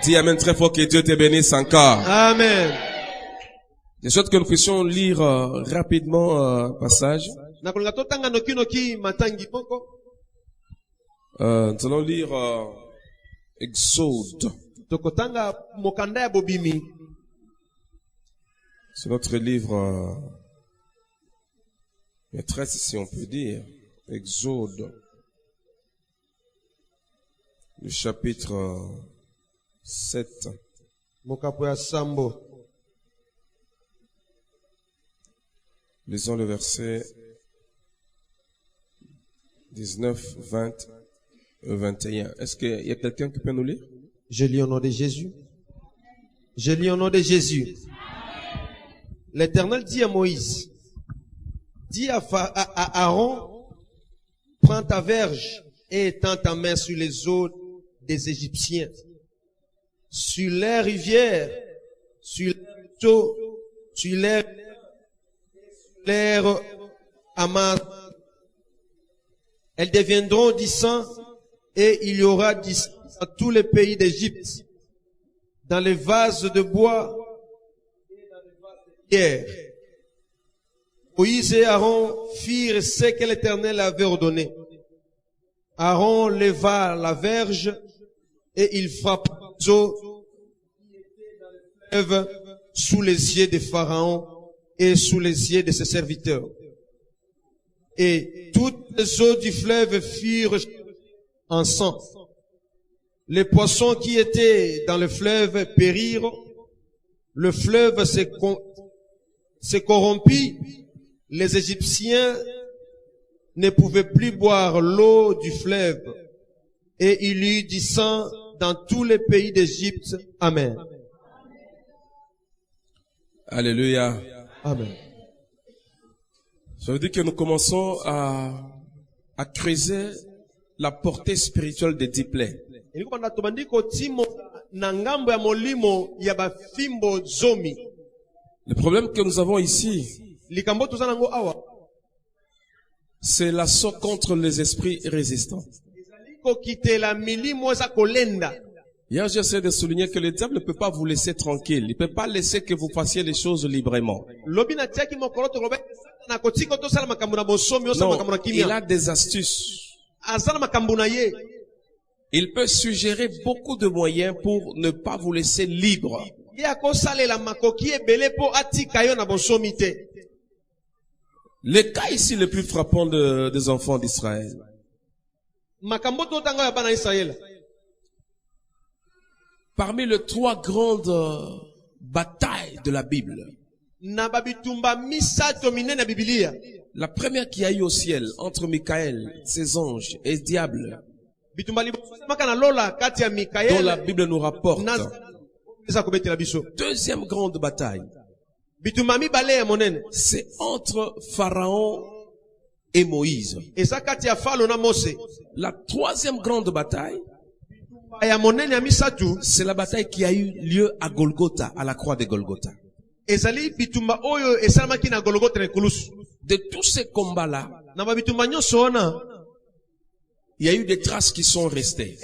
Dis amen très fort, que Dieu te bénisse encore. Amen. Je souhaite que nous puissions lire rapidement un passage. Nous Nous allons lire Exode. C'est notre livre maîtresse, si on peut dire. Exode. Le chapitre 7. Lisons le verset 19, 20 et 21. Est-ce qu'il y a quelqu'un qui peut nous lire? Je lis au nom de Jésus. Je lis au nom de Jésus. L'Éternel dit à Moïse, dis à Aaron, prends ta verge et étends ta main sur les eaux des Égyptiens, sur les rivières, sur les eaux, sur l'air amas. Elles deviendront du sang et il y aura du sang dans tous les pays d'Égypte, dans les vases de bois et dans les vases de pierre. Moïse et Aaron firent ce que l'Éternel avait ordonné. Aaron leva la verge et il frappa les eaux qui étaient dans le fleuve sous les yeux de Pharaon et sous les yeux de ses serviteurs. Et toutes les eaux du fleuve furent en sang. Les poissons qui étaient dans le fleuve périrent. Le fleuve se corrompit. Les Égyptiens ne pouvaient plus boire l'eau du fleuve. Et il y eut du sang dans tous les pays d'Égypte. Amen. Alléluia. Amen. Ça veut dire que nous commençons à creuser la portée spirituelle des 10 plaies. Le problème que nous avons ici, c'est l'assaut contre les esprits résistants. Hier, j'essaie de souligner que le diable ne peut pas vous laisser tranquille. Il ne peut pas laisser que vous fassiez les choses librement. Non, il a des astuces. Il peut suggérer beaucoup de moyens pour ne pas vous laisser libre. Le cas ici le plus frappant des enfants d'Israël. Parmi les 3 grandes batailles de la Bible, la première qui a eu au ciel entre Michael, ses anges et le diable, dont la Bible nous rapporte, deuxième grande bataille, c'est entre Pharaon et Moïse. La troisième grande bataille, c'est la bataille qui a eu lieu à Golgotha, à la croix de Golgotha. De tous ces combats-là, il y a eu des traces qui sont restées.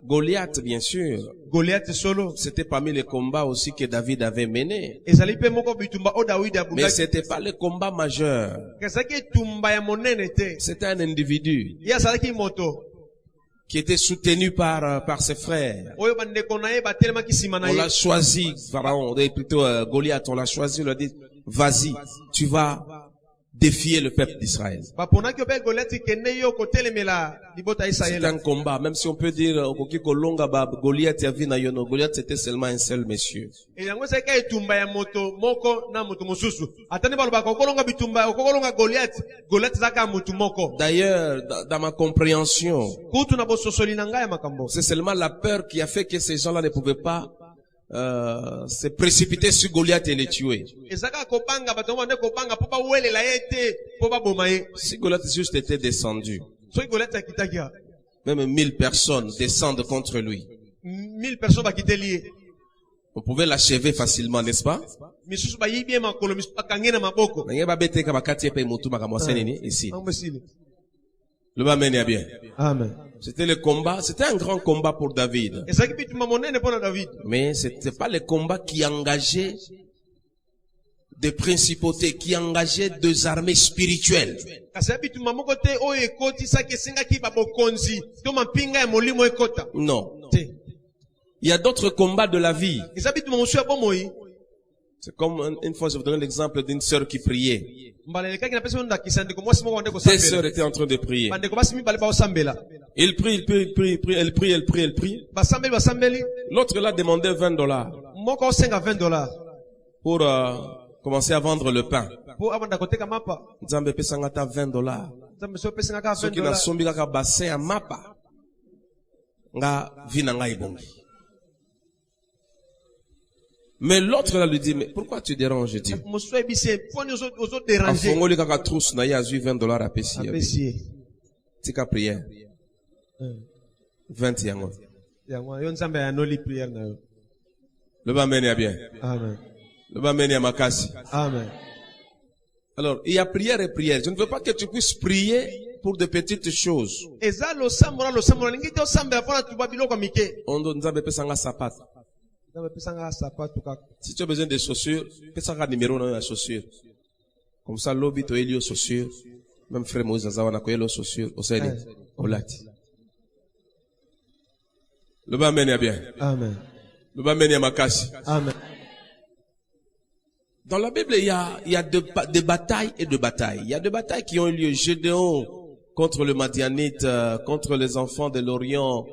Goliath, bien sûr. C'était parmi les combats aussi que David avait menés. Mais c'était pas le combat majeur. C'était un individu qui était soutenu par ses frères. On l'a choisi, Pharaon, plutôt Goliath, on l'a choisi, on lui a dit, vas-y, tu vas défier le peuple d'Israël. C'est un combat, même si on peut dire, Goliath c'était seulement un seul monsieur. D'ailleurs, dans ma compréhension, c'est seulement la peur qui a fait que ces gens-là ne pouvaient pas se précipiter sur Goliath et les tuer. Si Goliath juste était descendu, même 1000 personnes descendent contre lui, on pouvait l'achever facilement, n'est-ce pas? Ici. Le Amen est bien. Amen. C'était le combat, c'était un grand combat pour David. Mais c'était pas le combat qui engageait des principautés, qui engageait des armées spirituelles. Non. Il y a d'autres combats de la vie. C'est comme une fois je vous donne l'exemple d'une sœur qui priait. Deux sœurs étaient en train de prier. Elle prie. L'autre là demandait $20 pour commencer à vendre le pain. Nzambe pesangata $20. Ce qui n'a sombi kaka bassin à mapa. Nga vina nga ibongi. Mais l'autre là lui dit, mais pourquoi tu déranges, Dieu? En Fongoli kaka trousse na ya $20 à Pessie. Tika prière. 20 yango. Le bas mène bien. Amen. Le bas mène makasi. Amen. Alors, il y a prière et prière. Je ne veux pas que tu puisses prier pour de petites choses. Si tu as besoin de chaussures, fais numéro dans la chaussure. Comme ça, l'obit au élio chaussures. Même frère Moïse Azawa n'a pas eu chaussures. Au Seigneur, au lati. Le bas mène bien. Amen. Le bas mène makasi. Amen. Dans la Bible, il y a des batailles et de batailles. Il y a des batailles qui ont eu lieu. Gédéon contre le Madianite, contre les enfants de l'Orient.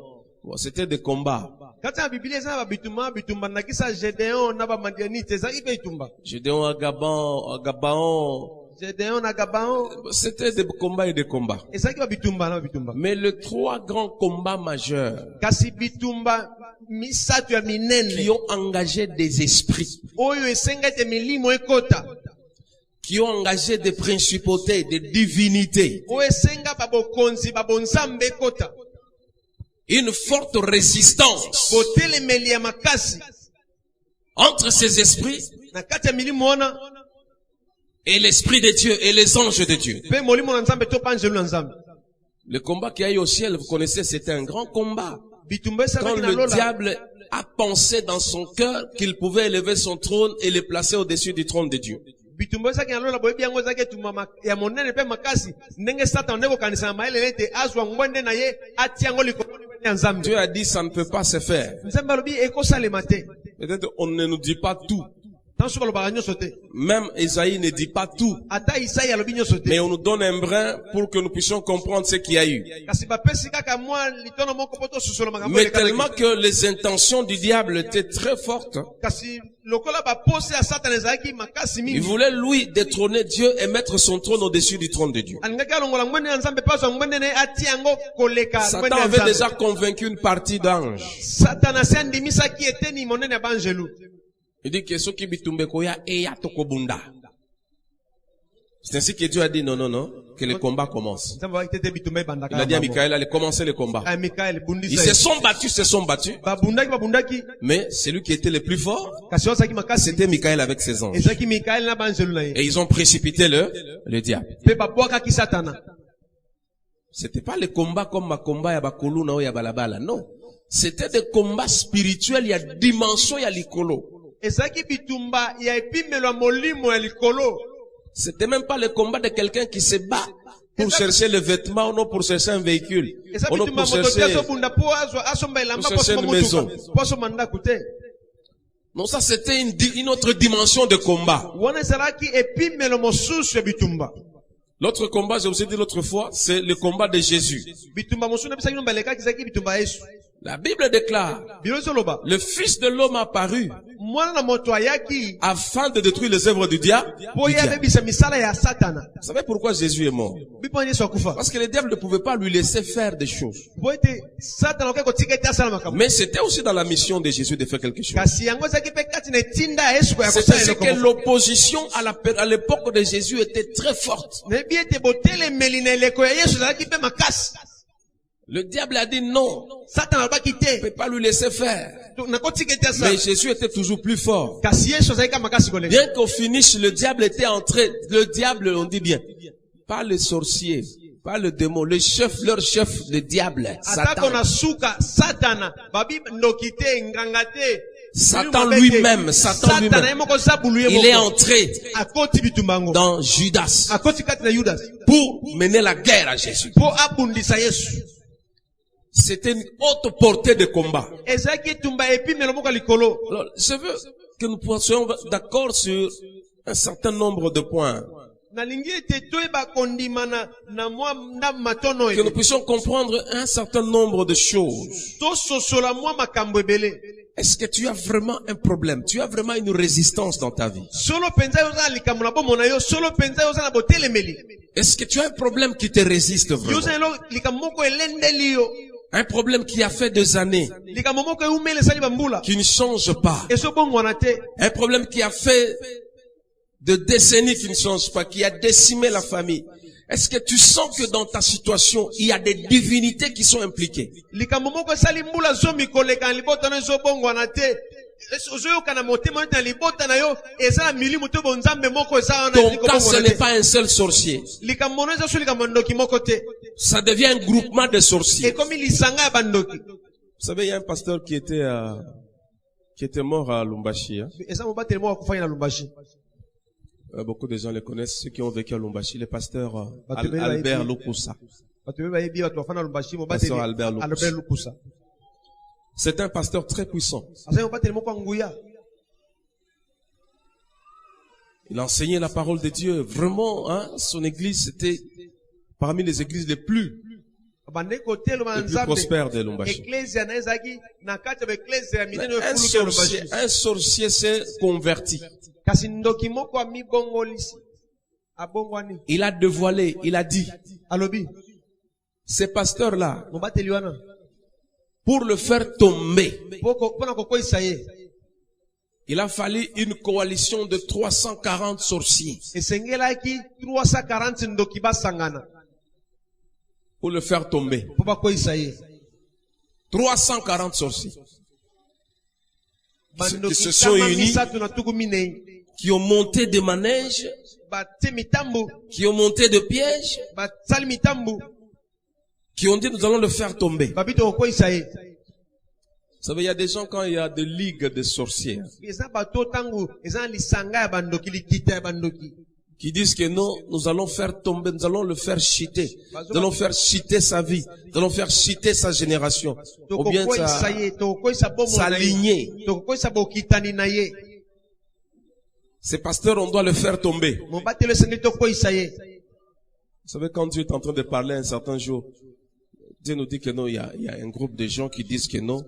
Bon, c'était des combats. Gédéon à Gabaon. C'était des combats et des combats. Mais les trois grands combats majeurs qui ont engagé des esprits, qui ont engagé des principautés, des divinités, une forte résistance entre ces esprits et l'esprit de Dieu et les anges de Dieu. Le combat qu'il y a eu au ciel, vous connaissez, c'était un grand combat. Quand le diable a pensé dans son cœur qu'il pouvait élever son trône et le placer au-dessus du trône de Dieu. Dieu a dit ça ne peut pas se faire. Peut-être on ne nous dit pas tout. Même Isaïe ne dit pas tout. Mais on nous donne un brin pour que nous puissions comprendre ce qu'il y a eu. Mais tellement que les intentions du diable étaient très fortes. Il voulait lui détrôner Dieu et mettre son trône au-dessus du trône de Dieu. Satan avait déjà convaincu une partie d'anges. Il dit que ce qui bitumbekoya eya tokobunda. C'est ainsi que Dieu a dit non, que le combat commence. Il a dit à Michael, allez commencer le combat. Ils se sont battus. Mais celui qui était le plus fort, c'était Michael avec ses anges. Et ils ont précipité le diable. C'était pas le combat comme ma combat ya bakoluna ou ya balabala. Non. C'était des combats spirituels, il y a dimension, il y a l'icolo. C'était même pas le combat de quelqu'un qui se bat pour chercher le vêtement, ou non pour chercher un véhicule, ou non pour chercher une maison. Non, ça c'était une autre dimension de combat. L'autre combat, je vous ai dit l'autre fois, c'est le combat de Jésus. La Bible déclare, le Fils de l'homme a apparu afin de détruire les œuvres du diable. Vous savez pourquoi Jésus est mort? Parce que le diable ne pouvait pas lui laisser faire des choses. Mais c'était aussi dans la mission de Jésus de faire quelque chose. C'est que l'opposition à l'époque de Jésus était très forte. Le diable a dit non. Satan ne peut pas lui laisser faire. Mais Jésus était toujours plus fort. Bien qu'au finish, le diable était entré. Le diable, on dit bien. Pas les sorciers. Pas le démon, le chef, leur chef, le diable, Satan. Satan lui-même, il est entré dans Judas pour mener la guerre à Jésus. C'était une haute portée de combat. Alors, je veux que nous soyons d'accord sur un certain nombre de points. Que nous puissions comprendre un certain nombre de choses. Est-ce que tu as vraiment un problème? Tu as vraiment une résistance dans ta vie? Est-ce que tu as un problème qui te résiste vraiment? Un problème qui a fait des années, qui ne change pas. Un problème qui a fait de décennies qui ne change pas, qui a décimé la famille. Est-ce que tu sens que dans ta situation, il y a des divinités qui sont impliquées? Ton cas, ce n'est pas un seul sorcier. Ça devient un groupement de sorciers. Vous savez, il y a un pasteur qui était mort à Lumbashi. Hein? Beaucoup de gens le connaissent, ceux qui ont vécu à Lumbashi, le pasteur Albert Lukusa. Pasteur Albert Lukusa. C'est un pasteur très puissant. Il a enseigné la parole de Dieu. Vraiment, hein, son église était parmi les églises les plus prospères de Lumbashi. Un sorcier s'est converti. Il a dévoilé, il a dit, ces pasteurs-là, pour le faire tomber, il a fallu une coalition de 340 sorciers. Pour le faire tomber. 340 sorciers. Qui se sont unis, qui ont monté des manèges, qui ont monté des pièges, qui ont dit nous allons le faire tomber. Vous savez, il y a des gens quand il y a des ligues de sorciers qui disent que non, nous allons faire tomber, nous allons le faire chuter, nous allons faire chuter sa vie, nous allons faire chuter sa génération, ou bien sa lignée. Ces pasteurs, on doit le faire tomber. Vous savez, quand Dieu est en train de parler un certain jour, Dieu nous dit que non, il y a un groupe de gens qui disent que non.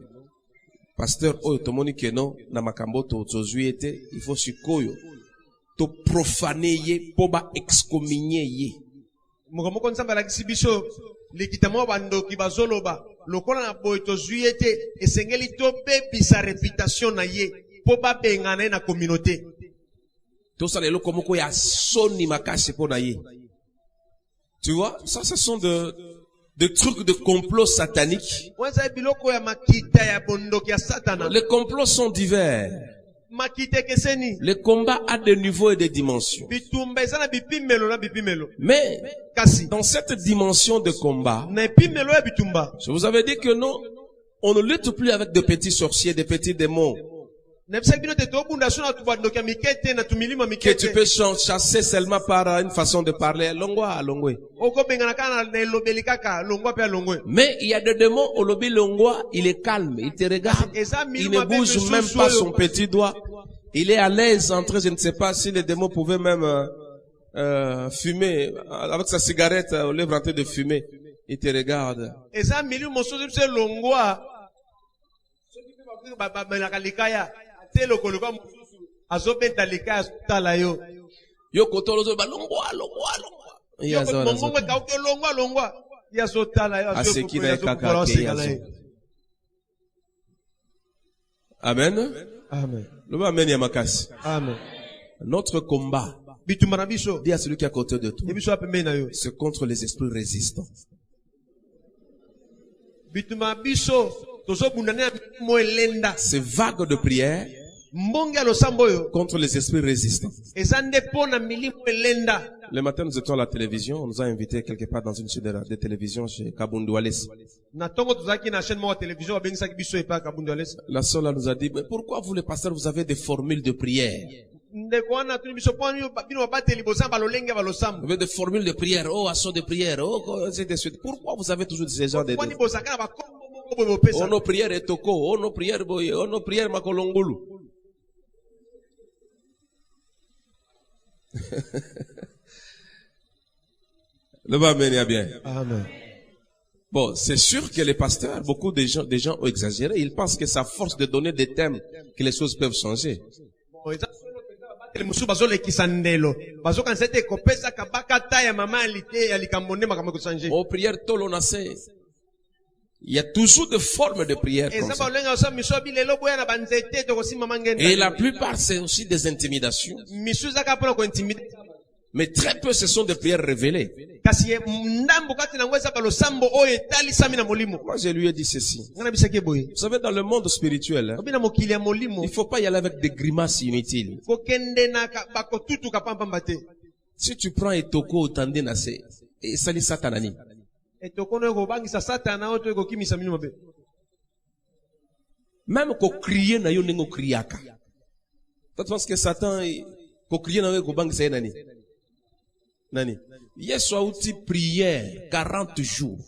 Pasteur, oh, tomoni que non, na makambo to zozuete, il faut sikoyo. To profaner ye, poba excommunier ye. Lokola na boy to zuete, esengeli to bebi sa réputation na ye, poba bengane na communauté. Tu vois, ça ce sont des trucs de complot sataniques. Les complots sont divers. Le combat a des niveaux et des dimensions. Mais dans cette dimension de combat, je vous avais dit que non, on ne lutte plus avec de petits sorciers, de petits démons. Que tu peux chasser seulement par une façon de parler. Mais il y a des démons, au lobby longwa, il est calme, il te regarde, il ne bouge même pas son petit doigt. Il est à l'aise en train, je ne sais pas si les démons pouvaient même fumer, avec sa cigarette aux lèvres en train de fumer. Il te regarde. Yo kotolozo ba longwa. Amen. Amen. Amen. Notre combat, dis à celui qui est à côté de toi, c'est contre les esprits résistants. Ces vagues de prière contre les esprits résistants. Le matin, nous étions à la télévision. On nous a invités quelque part dans une chaîne de télévision chez Kabundu Alès. La sœur là nous a dit, mais pourquoi vous les pasteurs, vous avez des formules de prière? Vous avez des formules de prière, oh, assaut de prière, oh, ainsi de suite. Pourquoi vous avez toujours ces genres de... Oh, nos prières est toko, oh, nos prières boye, oh, nos prières makolongulu. Le va mener bien. Amen. Bon, c'est sûr que les pasteurs, beaucoup de gens ont exagéré. Ils pensent que c'est à force de donner des thèmes que les choses peuvent changer. Oh, prière tolonacée. Il y a toujours des formes de prière comme ça. Et la plupart, c'est aussi des intimidations. Mais très peu, ce sont des prières révélées. Moi, je lui ai dit ceci. Vous savez, dans le monde spirituel, il ne faut pas y aller avec des grimaces inutiles. Si tu prends Etoko, Tandinase, et Sali Satanani. Même qu'on crie, na yo nengo criaka. Tu penses que Satan, qu'on crie na yo ko bang say nani? Nani? Hier soir, outil prière, 40 jours.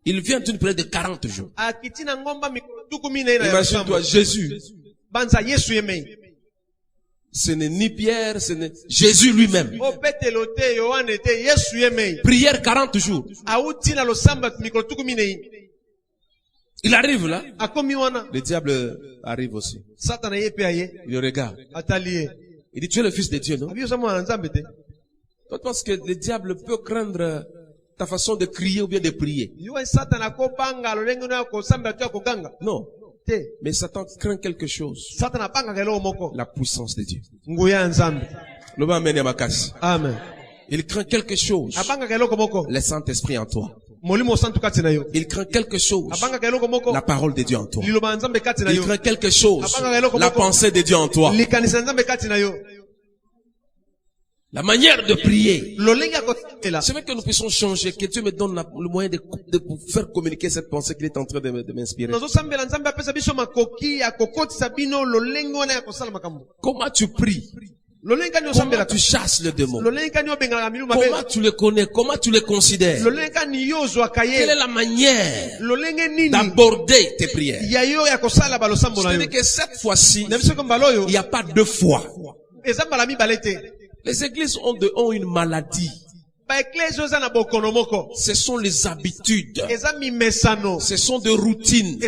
Il vient d'une prière de 40 jours. Imagine-toi, Jésus. Ce n'est ni Pierre, ce n'est Jésus lui-même. Prière 40 jours. Il arrive là. Le diable arrive aussi. Il le regarde. Il dit, tu es le fils de Dieu, non? Toi, tu penses que le diable peut craindre ta façon de crier ou bien de prier? Non. Mais Satan craint quelque chose. La puissance de Dieu. Amen. Il craint quelque chose. Le Saint-Esprit en toi. Il craint quelque chose. La parole de Dieu en toi. Il craint quelque chose. La pensée de Dieu en toi. La manière de prier. Je veux que nous puissions changer, que Dieu me donne le moyen de faire communiquer cette pensée qu'il est en train de m'inspirer. Comment tu pries? Comment tu chasses le démon? Comment tu le connais? Comment tu le considères? Quelle est la manière d'aborder tes prières? C'est-à-dire que cette fois-ci, il n'y a pas deux fois. Les églises ont une maladie. Ce sont les habitudes. Ce sont des routines.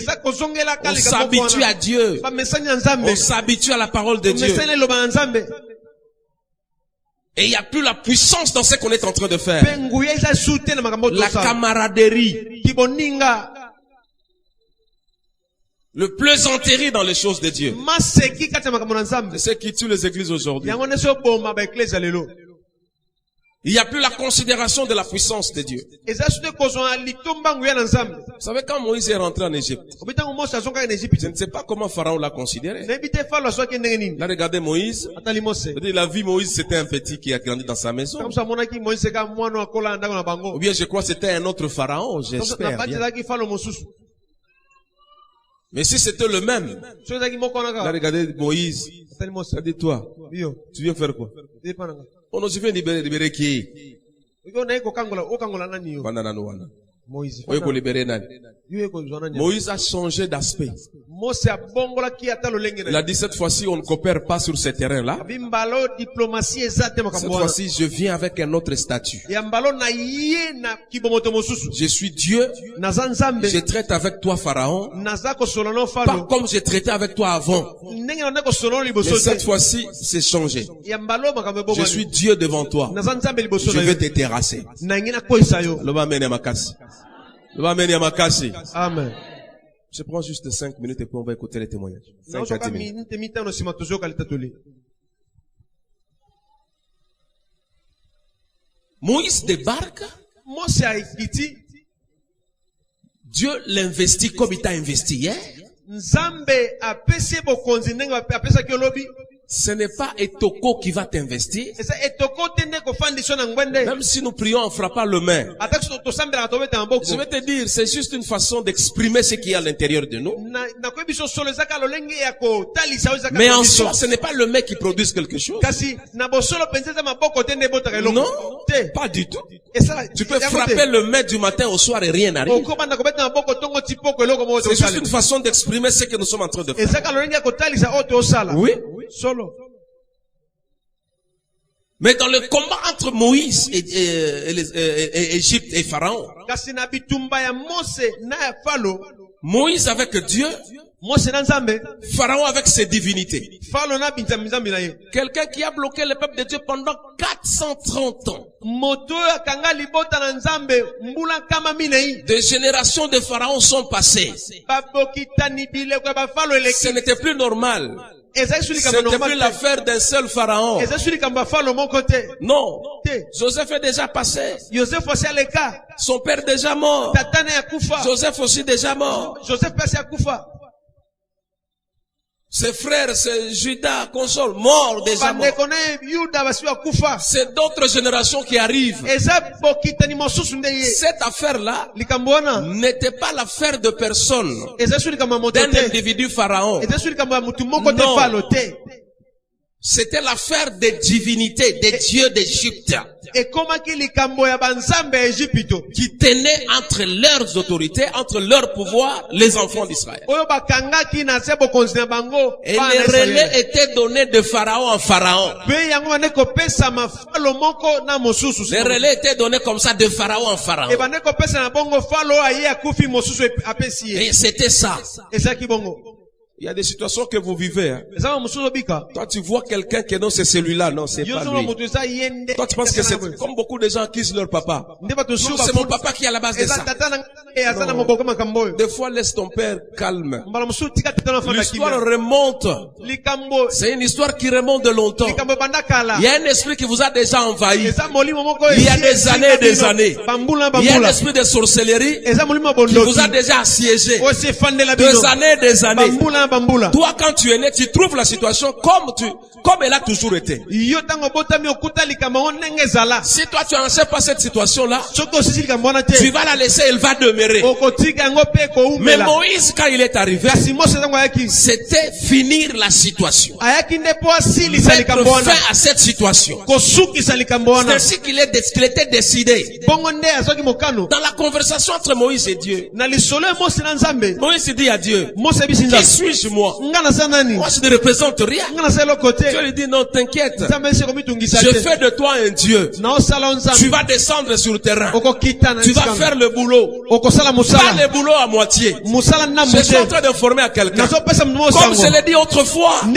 On s'habitue à Dieu. On s'habitue à la parole de Dieu. Et il n'y a plus la puissance dans ce qu'on est en train de faire. La camaraderie. Le plaisanterie dans les choses de Dieu. C'est ce qui tue les églises aujourd'hui. Il n'y a plus la considération de la puissance de Dieu. Vous savez, quand Moïse est rentré en Égypte, je ne sais pas comment Pharaon l'a considéré. Là, regardez Moïse. La vie Moïse, c'était un petit qui a grandi dans sa maison. Ou bien je crois que c'était un autre Pharaon, j'espère bien. Mais si c'était le même, là, regardez Moïse. Ça dit toi, tu viens faire quoi? On nous vient libérer qui? Moïse a changé d'aspect. Il a dit cette fois-ci on ne coopère pas sur ce terrain-là. Cette fois-ci je viens avec un autre statut. Je suis Dieu. Je traite avec toi Pharaon. Pas comme j'ai traité avec toi avant. Mais cette fois-ci c'est changé. Je suis Dieu devant toi. Je vais te terrasser. Amen. Je prends juste 5 minutes et puis on va écouter les témoignages. 5 minutes. Moïse débarque. Dieu l'investit comme il t'a investi hier. Nzambe apesi bokonzi ndenge apesa ki lobi. Ce n'est pas Etoko qui va t'investir. Même si nous prions en frappant le main. Je vais te dire, c'est juste une façon d'exprimer ce qui est à l'intérieur de nous. Mais en soi, ce n'est pas le main qui produit quelque chose. Non, pas du tout. Tu peux frapper le main du matin au soir et rien n'arrive. C'est juste une façon d'exprimer ce que nous sommes en train de faire. Oui. Mais dans le combat entre Moïse et Égypte et Pharaon, Moïse avec Dieu, Pharaon avec ses divinités. Quelqu'un qui a bloqué le peuple de Dieu pendant 430 ans. Des générations de pharaons sont passées. Ce n'était plus normal. Ce n'était plus l'affaire d'un seul pharaon. Non. Joseph est déjà passé. Son père déjà mort. Joseph aussi déjà mort. Ses frères, c'est Judas, console, mort déjà mort. C'est d'autres générations qui arrivent. Cette affaire-là n'était pas l'affaire de personne, d'un individu pharaon. Non. C'était l'affaire des divinités, des dieux d'Égypte, qui tenaient entre leurs autorités, entre leurs pouvoirs, les enfants d'Israël. Et les relais étaient donnés de pharaon en pharaon. Les relais étaient donnés comme ça de pharaon en pharaon. Et c'était ça. Il y a des situations que vous vivez. Hein. Toi, tu vois quelqu'un qui non, c'est celui-là. Non, c'est pas lui. Toi, tu penses que c'est comme beaucoup de gens accusent leur papa. Non, c'est mon papa qui est à la base de ça. Non. Des fois, laisse ton père calme. L'histoire remonte. C'est une histoire qui remonte de longtemps. Il y a un esprit qui vous a déjà envahi. Il y a des années et des années. Il y a un esprit de sorcellerie qui vous a déjà assiégé. Des années et des années. Toi, quand tu es né, tu trouves la situation comme elle a toujours été. Si toi, tu n'en sais pas cette situation-là, tu vas la laisser, elle va demeurer. Mais Moïse, quand il est arrivé, c'était finir la situation. Mettre fin à cette situation. C'est ainsi qu'il était décidé. Dans la conversation entre Moïse et Dieu, Moïse dit à Dieu, qui suis-je moi? Moi, je ne représente rien. Dieu lui dit, non, t'inquiète. Je fais de toi un Dieu. Tu vas descendre sur le terrain. Tu vas faire le boulot. Pas le boulot à moitié. Je suis en train d'informer à quelqu'un. Comme je l'ai dit autrefois, ce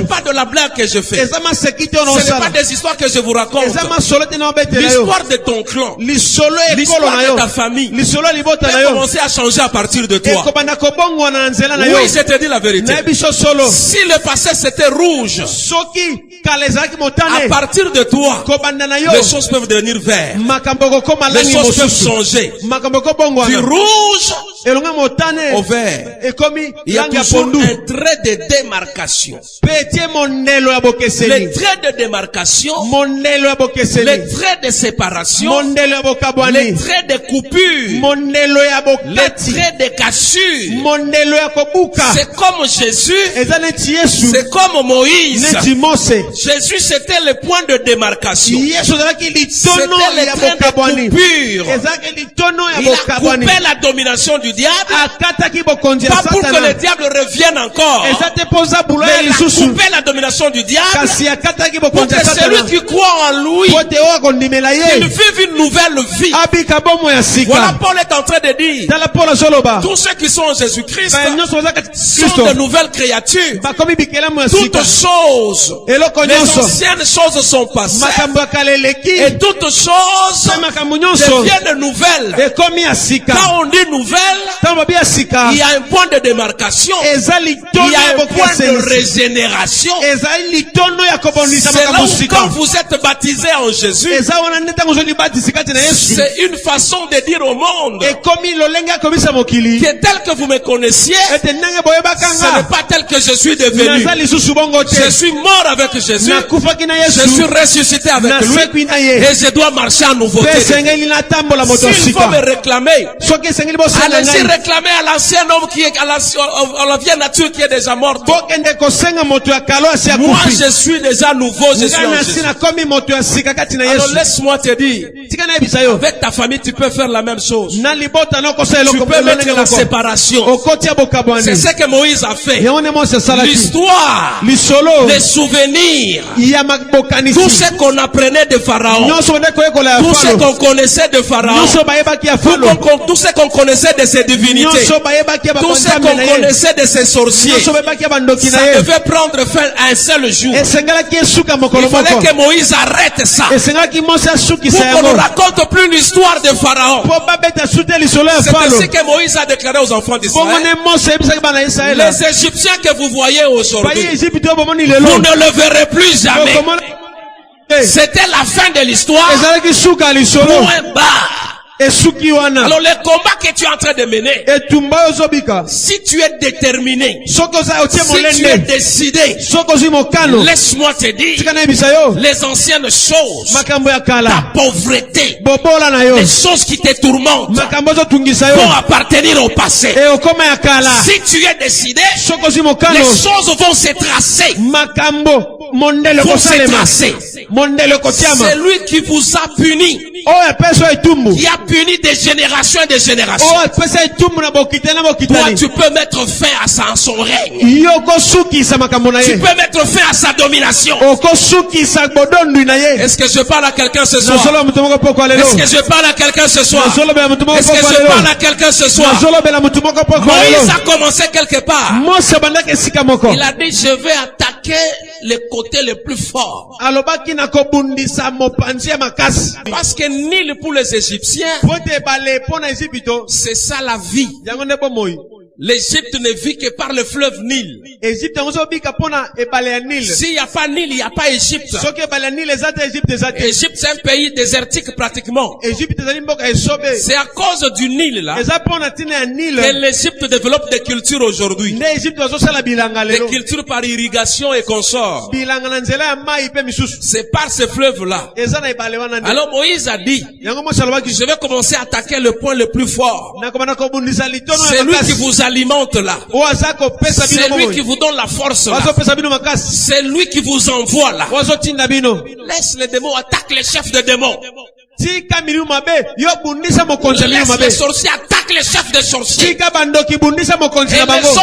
n'est pas de la blague que je fais. Ce n'est pas des histoires que je vous raconte. L'histoire de ton clan. L'histoire de ta famille. a commencé à changer à partir de toi. Oui, je te dis la vérité. Si le passé c'était rouge, à partir de toi, les choses peuvent devenir vertes. Les choses peuvent changer. Du rouge au vert. Il y a toujours un trait de démarcation. Les traits de démarcation, les traits de séparation, les traits de coupure, les traits de cassure. C'est comme Jésus, c'est comme Moïse. Jésus c'était le point de démarcation. C'était le train de coupure. Il a coupé la domination du diable, pas pour que le diable revienne encore, mais il a coupé la domination du diable pour que celui qui croit en lui, il vive une nouvelle vie. Voilà, Paul est en train de dire, tous ceux qui sont en Jésus-Christ sont de nouvelles créatures. Toutes choses, les anciennes choses sont passées et toutes choses deviennent nouvelles. Quand on dit nouvelles, il y a un point de démarcation, il y a un point de régénération. C'est là où quand vous êtes baptisé en Jésus, c'est une façon de dire au monde que tel que vous me connaissiez, ce n'est pas tel que je suis devenu. Je suis mort avec Jésus, je suis ressuscité avec lui et je dois marcher en nouveauté. S'il faut me réclamer, allez-y réclamer à l'ancien homme qui est à la vieille nature qui est déjà morte. Moi je suis déjà nouveau, je suis en Jésus. Alors laisse-moi te dire, avec ta famille tu peux faire la même chose. Tu peux mettre la séparation. C'est ce que Moïse a fait. L'histoire, les souvenirs, tout ce qu'on apprenait de Pharaon, tout ce qu'on connaissait de Pharaon, tout ce qu'on connaissait de ses divinités, tout ce qu'on connaissait de ses sorciers, ça devait prendre fin à un seul jour. Il fallait que Moïse arrête ça pour qu'on ne raconte plus l'histoire de Pharaon. C'est ainsi que Moïse a déclaré aux enfants d'Israël: les Égyptiens que vous voyez aujourd'hui, vous ne le verrez plus jamais. C'était la fin de l'histoire. Point barre. Alors le combat que tu es en train de mener, si tu es déterminé, si tu es décidé, laisse-moi te dire, les anciennes choses, ta pauvreté, les choses qui te tourmentent vont appartenir au passé. Si tu es décidé, les choses vont se tracer. C'est lui qui vous a puni, qui a puni des générations et des générations. Toi, tu peux mettre fin à ça en son règne. Tu peux mettre fin à sa domination. Est-ce que je parle à quelqu'un ce soir? Est-ce que je parle à quelqu'un ce soir? Est-ce que je parle à quelqu'un ce soir? Moïse a commencé quelque part. Il a dit: je vais attaquer le côté le plus fort. Parce que Nil pour les Égyptiens, c'est ça la vie. L'Égypte ne vit que par le fleuve Nil. S'il n'y a pas Nil, il n'y a pas Égypte. Égypte, c'est un pays désertique pratiquement. C'est à cause du Nil là que l'Égypte développe des cultures aujourd'hui. Des cultures par irrigation et consorts. C'est par ce fleuve là. Alors Moïse a dit: je vais commencer à attaquer le point le plus fort. C'est lui qui vous alimente là. C'est lui qui vous donne la force là. C'est lui qui vous envoie là. Laisse les démons, attaque les chefs de démons. Laisse les sorciers, attaque les chefs de sorciers. Et les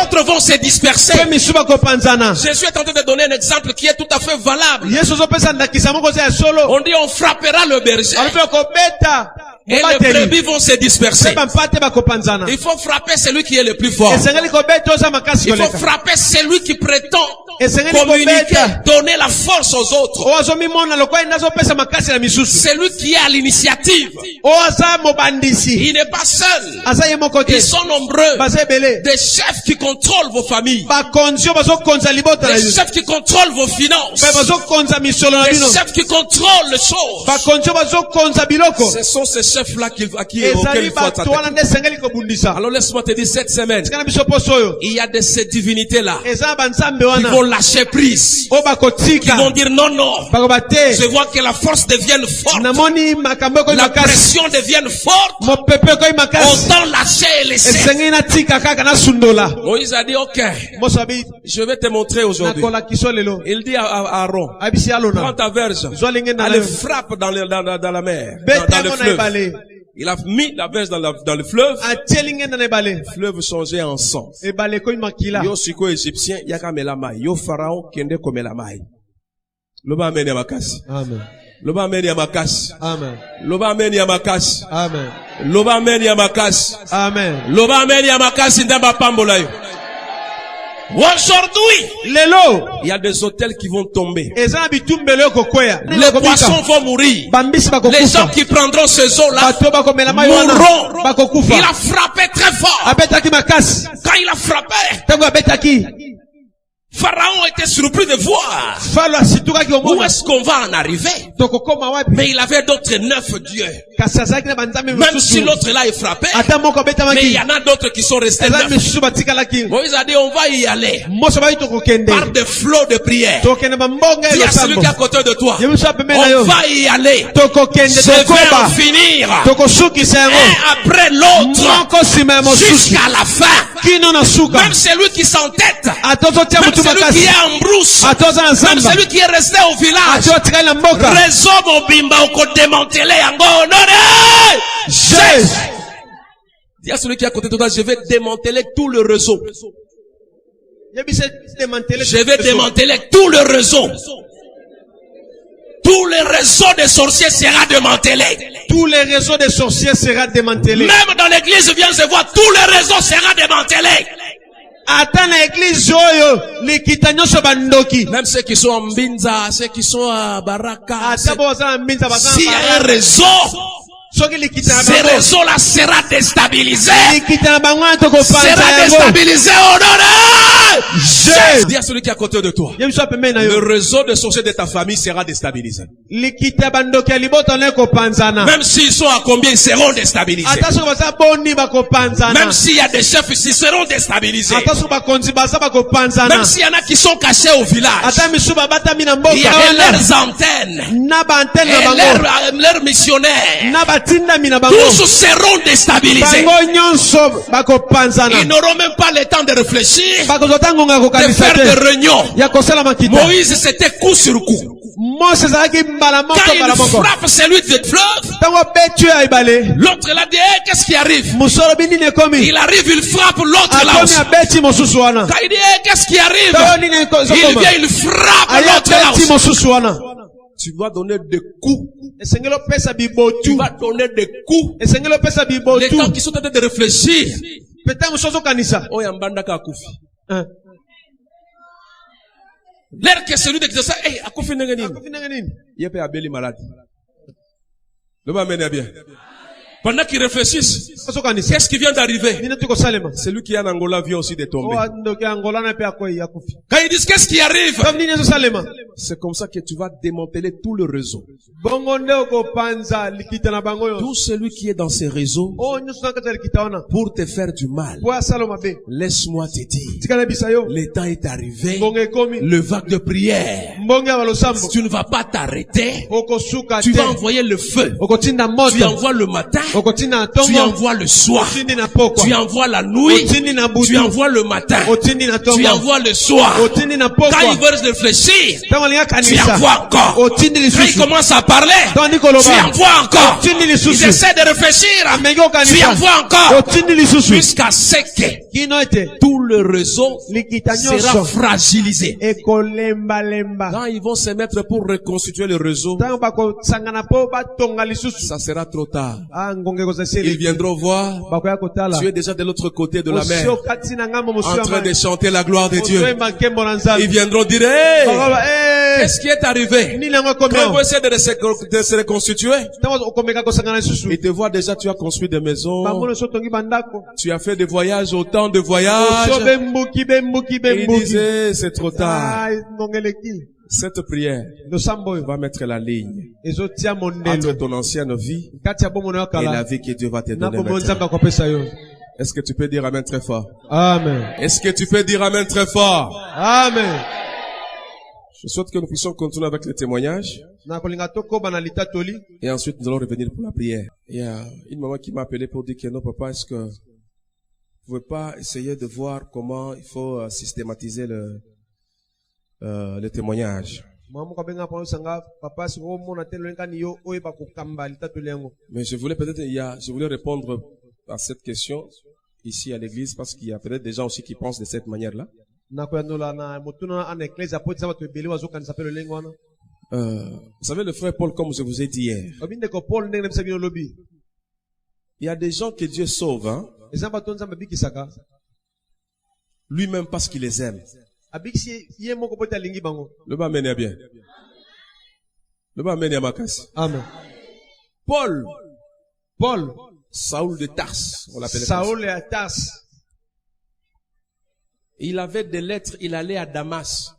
autres vont se disperser. Jésus est en train de donner un exemple qui est tout à fait valable. On dit: on frappera le berger et les brebis vont se disperser. Il faut frapper celui qui est le plus fort. Il faut frapper celui qui prétend communiquer, donner la force aux autres. Celui qui est à l'initiative. Il n'est pas seul. Ils sont nombreux. Des chefs qui contrôlent vos familles. Des chefs qui contrôlent vos finances. Des chefs qui contrôlent les choses. Ce sont ces chefs-là auxquels il faut attaquer. Alors laisse-moi te dire, cette semaine, il y a de ces divinités-là qui vont lâcher prise, qui vont dire: non, non, je vois que la force devienne forte, la pression devienne forte, autant lâcher et laisser. Moïse a dit: ok, je vais te montrer aujourd'hui. Il dit à Aaron: prends ta verge, allez frappe dans la mer, dans le fleuve. Il a mis la verge dans le fleuve. Le fleuve changeait en sang. Yo siko égyptien yaka melamai. Yo pharaon kende komelamai. Loba ameni ya makasi. Amen. Loba ameni ya makasi. Amen. Loba ameni ya makasi. Amen. Loba ameni ya makasi. Amen. Loba ameni ya makasi ndamba pambola yo. Aujourd'hui, lelo, il y a des hôtels qui vont tomber. ezana bitumbelo kokoya. Les poissons vont mourir. Bambisi Les bakokufa. gens qui prendront ces eaux-là Bato bakomela mai wana. mourront. Bakokufa. Il a frappé très fort. Abetaki makasi. Quand il a frappé, Tango abetaki. Pharaon était surpris de voir Falo asitukaki où omona. est-ce qu'on va en arriver. Tokokoma wapi. Mais il avait d'autres 9 dieux. Kasi azalaki na banzambe Même mosusu. si l'autre là est frappé, Ata moko mais il abetamaki. y en a d'autres qui sont restés Ezali 9. misusu batikalaki. Moïse a dit, on va y aller Moso bayi tokokende. par des flots de prière. Tokende bambonga Dis à celui elosambo. qui est à côté de toi, Yebiso apembe na on yo. va y aller. Tokokende Je vais en tokoba. finir Tokosukisa yango. un après l'autre Moko sima ya mosusu. jusqu'à la fin. Kino na suka. Même celui qui s'entête, Atozotia même mutu celui qui makasi. est en brousse, Atoza na même zamba. celui qui est resté au village, Atotikali na mboka. réseau mobimba oko démanteler yango honore. Jésus. Dis à celui qui est à côté de toi, je vais démanteler tout le réseau. Yebise démanteler. Je vais démanteler tout le réseau. Tout le réseau des sorciers sera démantelé. Tous les réseaux de sorciers seront démantelés. Même dans l'église, viens se voir, tout le réseau sera démantelé. Ata na église oyo, likita nyonso bandoki. Même ceux qui sont en Mbinza, ceux qui sont à Baraka. Ata bo za mbinza bazana. S'il y a un réseau, Soki likita na ce bango. réseau-là sera déstabilisé. Likita na bango tokopanza Sera yango. déstabilisé au nom de Jésus. Dis à celui qui est à côté de toi. Yebiso apembe na Le yo. réseau de sorciers de ta famille sera déstabilisé. Likita bandoki ya liboto na kopanzana. Même s'ils sont à combien, ils seront déstabilisés. Ata soki baza boni bakopanzana. Même s'il y a des chefs, ils seront déstabilisés. Ata soki bakonzi baza bakopanzana. Même s'il y en a qui sont cachés au village. Ata misu babatami na mboka Il y a wana. leurs antennes. Na baantene Et na bango. leurs missionnaires. Na batindami na bango. Tous seront déstabilisés. Bango nyonso bakopanzana. Ils n'auront même pas le temps de réfléchir, Bakozota ngonga de kokanisa faire des te. réunions. Ya kosala makita. Moïse, c'était coup sur coup. Mose ezalaki mbala moko Quand mbala il moko. frappe celui de fleuve, Tango betu ya ebale. l'autre l'a dit, hey, qu'est-ce qui arrive? Musoro binini ekomi. Il arrive, il frappe l'autre là Akomi aussi. abeti mosusu wana. Quand il dit, hey, qu'est-ce qui arrive? Tango nini Il ekoma. vient, il frappe Aya l'autre là beti aussi. mosusu wana. Tu vas donner des coups. Esengelo pesa Tu bibotu. vas donner des coups. Esengelo pesa Les bibotu. gens qui sont en train de réfléchir. Peta musozo kanisa. Oh, yambanda ka akufi. Hein. L'air que celui de qui dit ça, hey, akufi nengeni. Akofi nanga nini? Yepe abeli malade. Le m'a mené bien. Pendant qu'ils réfléchissent, Musozo kanisa. qu'est-ce qui vient d'arriver? Nini tuko salema. Celui qui est en Angola vient aussi de tomber. Oh ndoki Angola na pe akoi yakufi. Quand ils disent qu'est-ce qui arrive? Comme nini zo salema. C'est comme ça que tu vas démanteler tout le réseau. Bongo nde kopanza likita na bango yo. Tout celui qui est dans ces réseaux Oh nyuso na kata likita wana. pour te faire du mal. Kwa saloma be. Laisse-moi te dire. Tikana bisayo. Le temps est arrivé. Bongo ekomi. Le vague de prière. Mbongo ya balosambo. Tu ne vas pas t'arrêter. Okosuka Tu te. vas envoyer le feu. Okotinda Tu moto. envoies le matin. Okotinda Tu tongo. envoies le soir. Otindi na pokwa. Tu envoies la nuit. Otindi na butu. Tu envoies le matin. Otindi na Tu tongo. envoies le soir. Otindi na Quand pokwa. ils veulent réfléchir, Tango linga tu kanisa. envoies encore. Otindi Quand ils lisusu. commencent à parler, Tango tu nikoloba. envoies encore. Otindi Ils lisusu. essaient de réfléchir. Amengi Tu okanisa. envoies encore. Otindi lisusu. Jusqu'à ce que Kino ete. tout le réseau Likita sera nyonso. fragilisé. Ekolemba lemba. Quand ils vont se mettre pour reconstituer le réseau, Tango bakosangana po batonga lisusu. ça sera trop tard. Ah ngonge ko Ils zaseli. viendront voir. Bakoya kotala. Tu es déjà de l'autre côté de la mer, Osio kati na ngambo en musio train de ama. chanter la gloire de Dieu. Osio makembo na nzambe. Ils viendront dire, hey, Bakoba qu'est-ce qui est arrivé? nini yango Quand ils vont komeo. essayer de se reconstituer, Tango okomeka kosangana lisusu. ils te voient déjà, tu as construit des maisons, Bamono so tongi bandako. tu as fait des voyages, autant de Osio voyages. bembuki bembuki Et ils bembuki. disaient, c'est trop tard. Ah ngongeleki. Cette prière Losambo yo. va mettre la ligne Ezotia entre mondelo. ton ancienne vie Kati ya bomono ya et la kala. vie que Dieu va te Na donner bomo nzambe maintenant. akopesa yo. Est-ce que tu peux dire amen très fort? Amen. Est-ce que tu peux dire amen très fort? Amen. Je souhaite que nous puissions continuer avec les témoignages. Na kolinga tokoba na litatoli. Et ensuite, nous allons revenir pour la prière. Il y a une maman qui m'a appelé pour dire que non, papa, est-ce que vous pouvez pas essayer de voir comment il faut systématiser le témoignage? Mamu kabenga pa sanga papa siko mona telo nkani yo oyeba kokamba litatoli yango. Mais je voulais peut-être, je voulais répondre à cette question ici à l'église parce qu'il y a peut-être des gens aussi qui pensent de cette manière-là. Na koyandola na motuna ana ecclesia potisa bato ebele wazokanisa pe lolengo wana. Vous savez, le frère Paul, comme je vous ai dit hier, Obinde ko Paul ndenge nebisa bino lobi. il y a des gens que Dieu sauve, hein. Ezamba tonza mabiki saka. lui-même parce qu'il les aime. Le bas mène bien. Le bas mène à Makassi. Amen. Paul. Paul. Saoul de Tarse, on l'appelait. Saoul de Tarse. Il avait des lettres, il allait à Damas.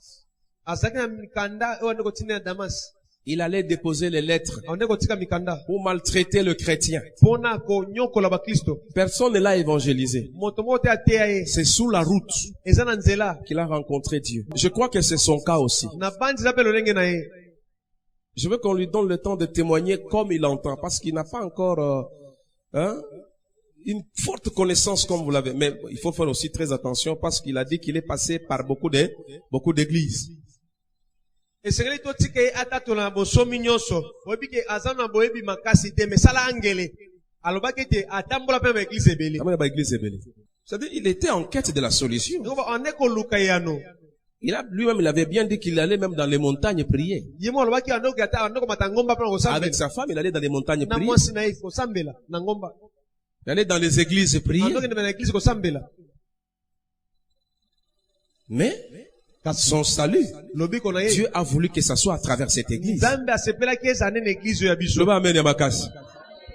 Il allait déposer les lettres pour maltraiter le chrétien. Personne ne l'a évangélisé. C'est sous la route qu'il a rencontré Dieu. Je crois que c'est son cas aussi. Je veux qu'on lui donne le temps de témoigner comme il entend, parce qu'il n'a pas encore une forte connaissance comme vous l'avez. Mais il faut faire aussi très attention parce qu'il a dit qu'il est passé par beaucoup d'églises. C'est-à-dire, il était en quête de la solution. Lui-même, il avait bien dit qu'il allait même dans les montagnes prier. Avec sa femme, il allait dans les montagnes prier. Il allait dans les églises prier. Mais, son salut, Dieu a voulu que ça soit à travers cette église.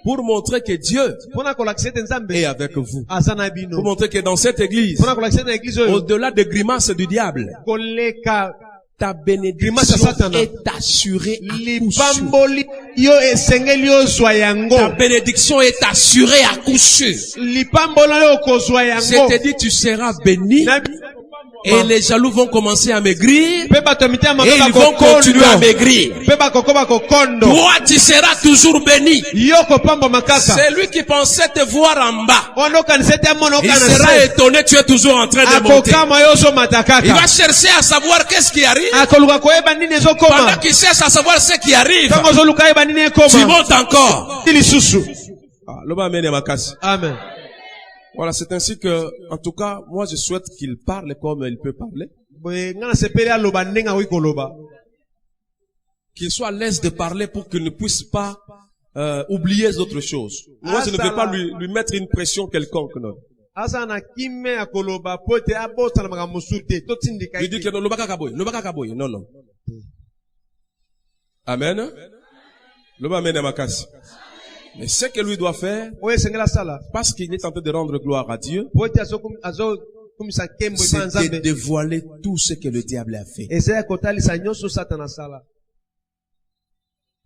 Pour montrer que Dieu est avec vous. Pour montrer que dans cette église, au-delà des grimaces du diable, ta bénédiction est assurée à coup sûr. Ta bénédiction est assurée à coup sûr. C'est-à-dire, tu seras béni. Et les jaloux vont commencer à maigrir. Et ils vont continuer à maigrir. Toi, tu seras toujours béni. C'est lui qui pensait te voir en bas. Il sera étonné, tu es toujours en train de monter. Il va chercher à savoir qu'est-ce qui arrive. Pendant qu'il cherche à savoir ce qui arrive, tu montes encore. Amen. Voilà, c'est ainsi que, en tout cas, moi je souhaite qu'il parle comme il peut parler. Qu'il soit à l'aise de parler pour qu'il ne puisse pas oublier d'autres choses. Moi je ne veux pas lui mettre une pression quelconque. Non. Il dit que non, non. Amen. Mais ce que lui doit faire, parce qu'il est en train de rendre gloire à Dieu, c'est de dévoiler tout ce que le diable a fait.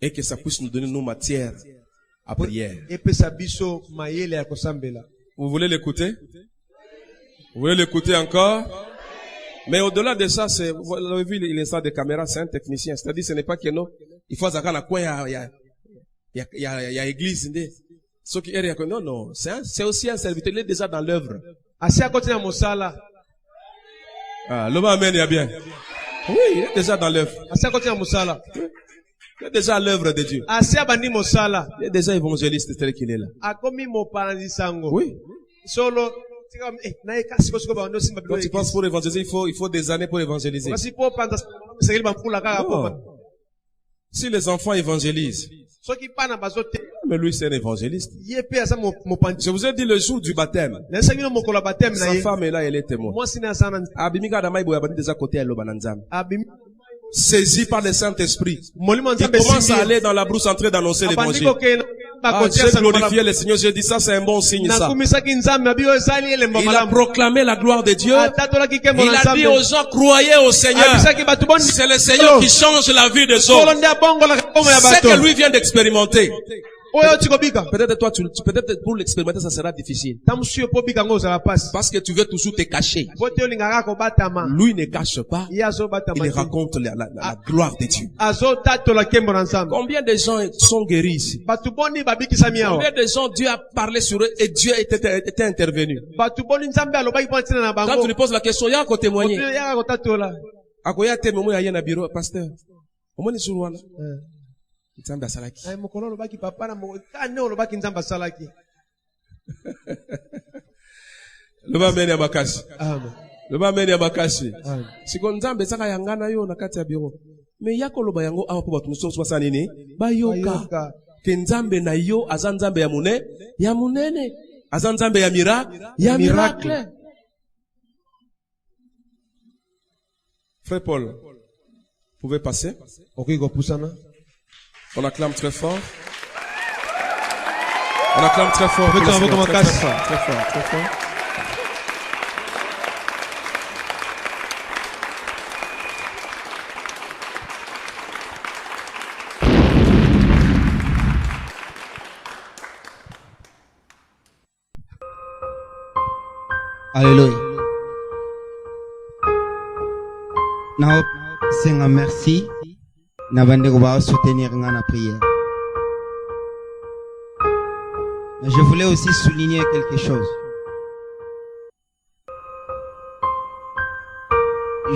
Et que ça puisse nous donner nos matières à prière. Vous voulez l'écouter? Vous voulez l'écouter encore? Mais au-delà de ça, vous avez vu l'instant des caméras, c'est un technicien. C'est-à-dire, ce n'est pas que non, il faut avoir la coin, il y a église, non, non, c'est aussi un serviteur, il est déjà dans l'œuvre. Ah, l'homme amène, il y a bien. Oui, il est déjà dans l'œuvre. Il est déjà à l'œuvre de Dieu. Il est déjà évangéliste tel qu'il est là. Oui. Quand tu penses pour évangéliser, il faut des années pour évangéliser. Non. Si les enfants évangélisent, mais lui c'est un évangéliste. Je vous ai dit le jour du baptême. Sa femme est là, elle est témoin. Saisi par le Saint-Esprit, il commence à aller dans la brousse en train d'annoncer l'évangile. J'ai glorifié le Seigneur, j'ai dit ça c'est un bon signe ça. Il a proclamé la gloire de Dieu. Il a dit aux gens, croyez au Seigneur. C'est le Seigneur qui change la vie des hommes. C'est que lui vient d'expérimenter. Peut-être toi, peut-être pour l'expérimenter, ça sera difficile. Parce que tu veux toujours te cacher. Lui ne cache pas. Il raconte la gloire de Dieu. Combien de gens sont guéris ici? Combien de gens Dieu a parlé sur eux et Dieu était intervenu? Quand tu lui poses la question, il y a un témoigner. Akoya témoigner à un bureau, pasteur. Au moins, Nzambe asalaki. Loba meni ya makasi. Amen. Loba meni ya makasi. Siko Nzambe saka yangana yo na kati ya biro. Me yako loba yango awa po batu muso sa nini? Bayoka. Ke Nzambe na yo aza Nzambe ya munene. Aza Nzambe ya miracle. Frère Paul, vous pouvez passer. On acclame très fort. On acclame très fort. Très fort, très fort, très fort. Alléluia. Now, Seigneur, merci. N'avons pas soutenir dans la prière. Mais je voulais aussi souligner quelque chose.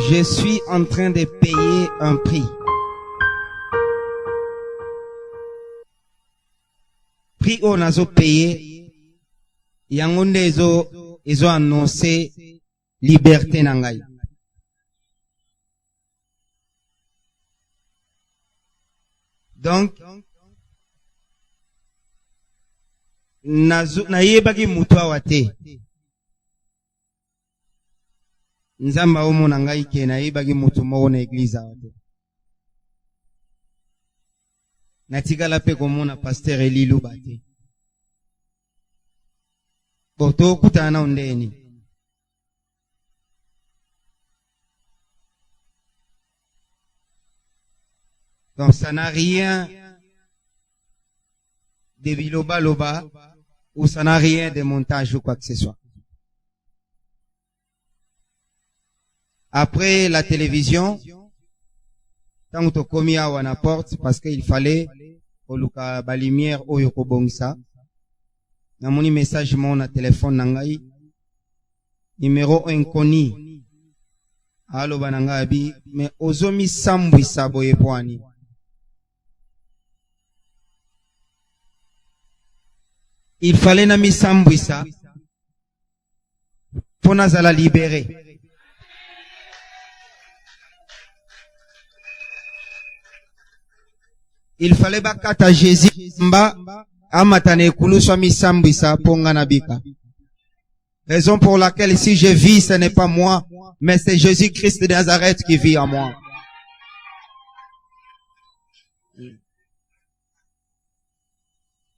Je suis en train de payer un prix. Prix on a payé. Yangonde ils ont annoncé liberté nangai. Donc, na yebaki mutu awate. Nzamba omo nangai ke na yebaki mutu moko na église awate. Natikala pe komona pasteur Elilu bate. Boto kutana ondeni. Donc ça n'a rien de biloba-loba ou ça n'a rien de montage ou quoi que ce soit. Après la télévision, tant que commis à la porte parce qu'il fallait oluka ba lumière oyo ko bongisa. Na moni message mon na téléphone nangai numéro inconnu. Allo bananga abi mais ozomi sambu sabo yepwani. Il fallait na mi sambu sa pour na la libérer. Il fallait bakata Jésus mba amatane kuluswa mi sambu sa ponga na bika. Raison pour laquelle si je vis, ce n'est pas moi, mais c'est Jésus-Christ de Nazareth qui vit en moi.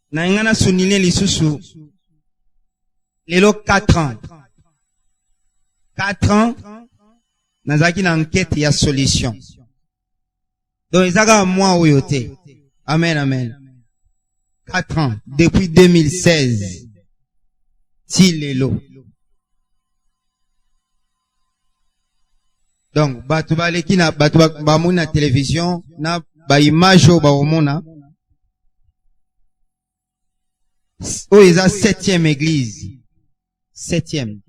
Na ingana sunile lisusu lelo 4 ans. 4 ans nazaki na enquête ya solution. Donc ezaka moi oyote. Amen, amen. 4 ans depuis 2016. Si lelo. Donc batu baleki na batu ba mona télévision na ba image ba omona. Oh, ils ont 7e église. 7e.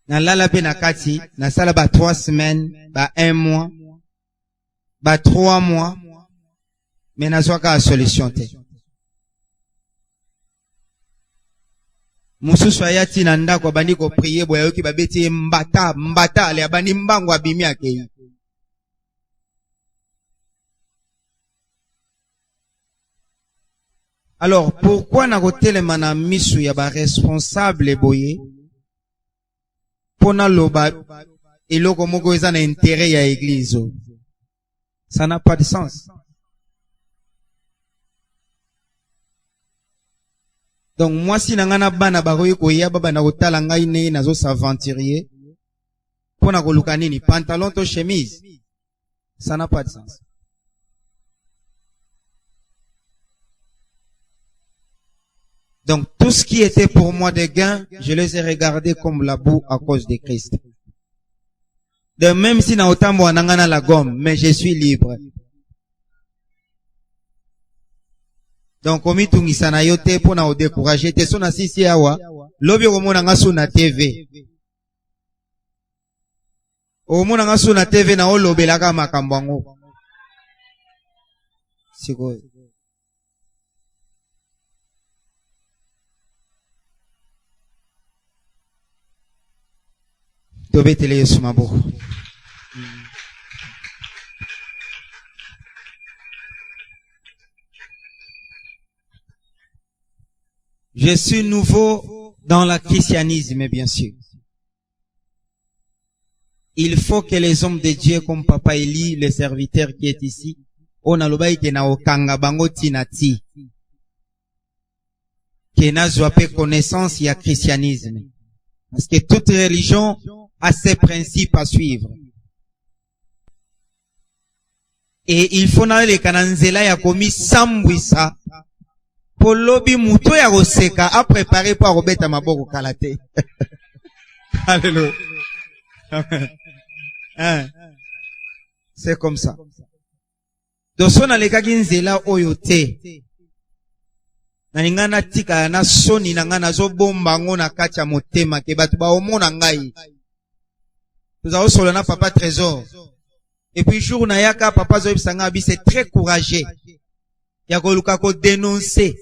Na lala pe na kati, na sala ba 3 semaines, ba 1 mois, ba 3 mois, mais na soka solution te. Mususu ayati na ndako bandi ko prier boya yoki babeti mbata ale abani mbango abimi akei. Alors, pourquoi na kotelema na misu ya ba responsable boye? Pona loba eloko moko eza na intérêt ya église. Ça n'a pas de sens. Donc, moi si nangana bana baroye koya baba na kotala ngai ne nazo s'aventurier. Pona koluka nini pantalon to chemise. Ça n'a pas de sens. Donc, tout ce qui était pour moi des gains, je les ai regardés comme la boue à cause de Christ. De même si na otambo anangana la gomme, mais je suis libre. Donc, omi tungisa na yote pour na o décourager, te sona sisi awa, lobi omona nga su na TV. Omona nga su na TV na olobelaka makambo yango. Siko. Je suis nouveau dans le christianisme, bien sûr. il faut que les hommes de Dieu comme Papa Eli, le serviteur qui est ici, on a l'obaï que na okanga bango tinati. Que na zoapé connaissance y a christianisme. Parce que toute religion a ses principes à suivre. Et il faut na le kananzela ya komi sambwisa. Pour lobi muto ya roseka a préparé pour robeta maboko kalate. Alléluia. Hein. C'est comme ça. Doso na lekaki nzela oyo te. Na ningana tika na soni na ngana zo bomba ngo na kati ya motema ke batu ba omona ngai. Tozao solo na papa trésor. Et puis jour na yaka papa zo bisanga bi c'est très courageux. Ya ko luka ko dénoncer.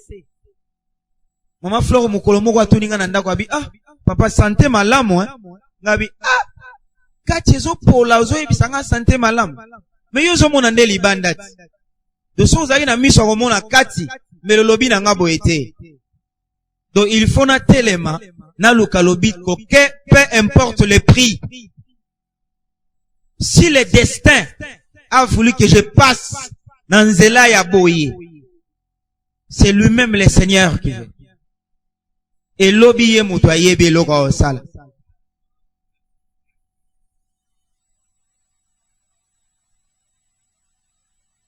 Mama Flore mukolo moko atuninga na ndako abi papa santé malamu hein. Ngabi kati zo pola zo bisanga santé malamu. Mais yo zo mona nde libanda ti. De so zali na miso ko mona kati mais le lobby na ngabo été. Donc il faut na telema na luka lobby ko que peu importe le prix. Si le destin a voulu que je passe dans nzela ya boye, c'est lui-même le Seigneur qui veut. Et lobby ye muto ayebe loko osala.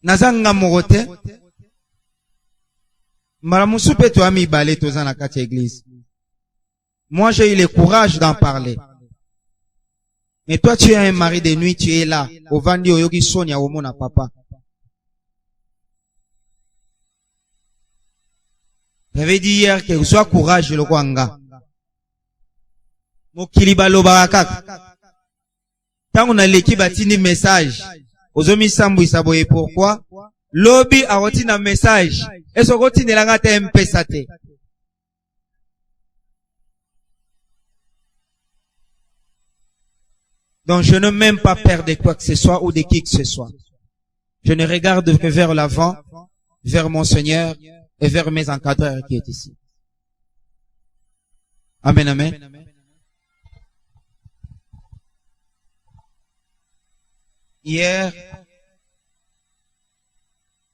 Nazanga morote maramusu pe to ami balé toza na kati église. Moi j'ai eu le courage d'en parler. Mais toi tu es un mari de nuit, tu es là au vandi oyoki sonia au mona papa. J'avais dit hier que sois courage le kwanga. Mokili baloba kaka. Tant on a l'équipe batini message. Ozomi sambu isaboye pourquoi? Lobby a retiré un message. Et ce roti ne l'a pas empêché. Donc je ne m'aime pas perdre quoi que ce soit ou de qui que ce soit. Je ne regarde que vers l'avant, vers mon Seigneur et vers mes encadreurs qui est ici. Amen, amen. Hier,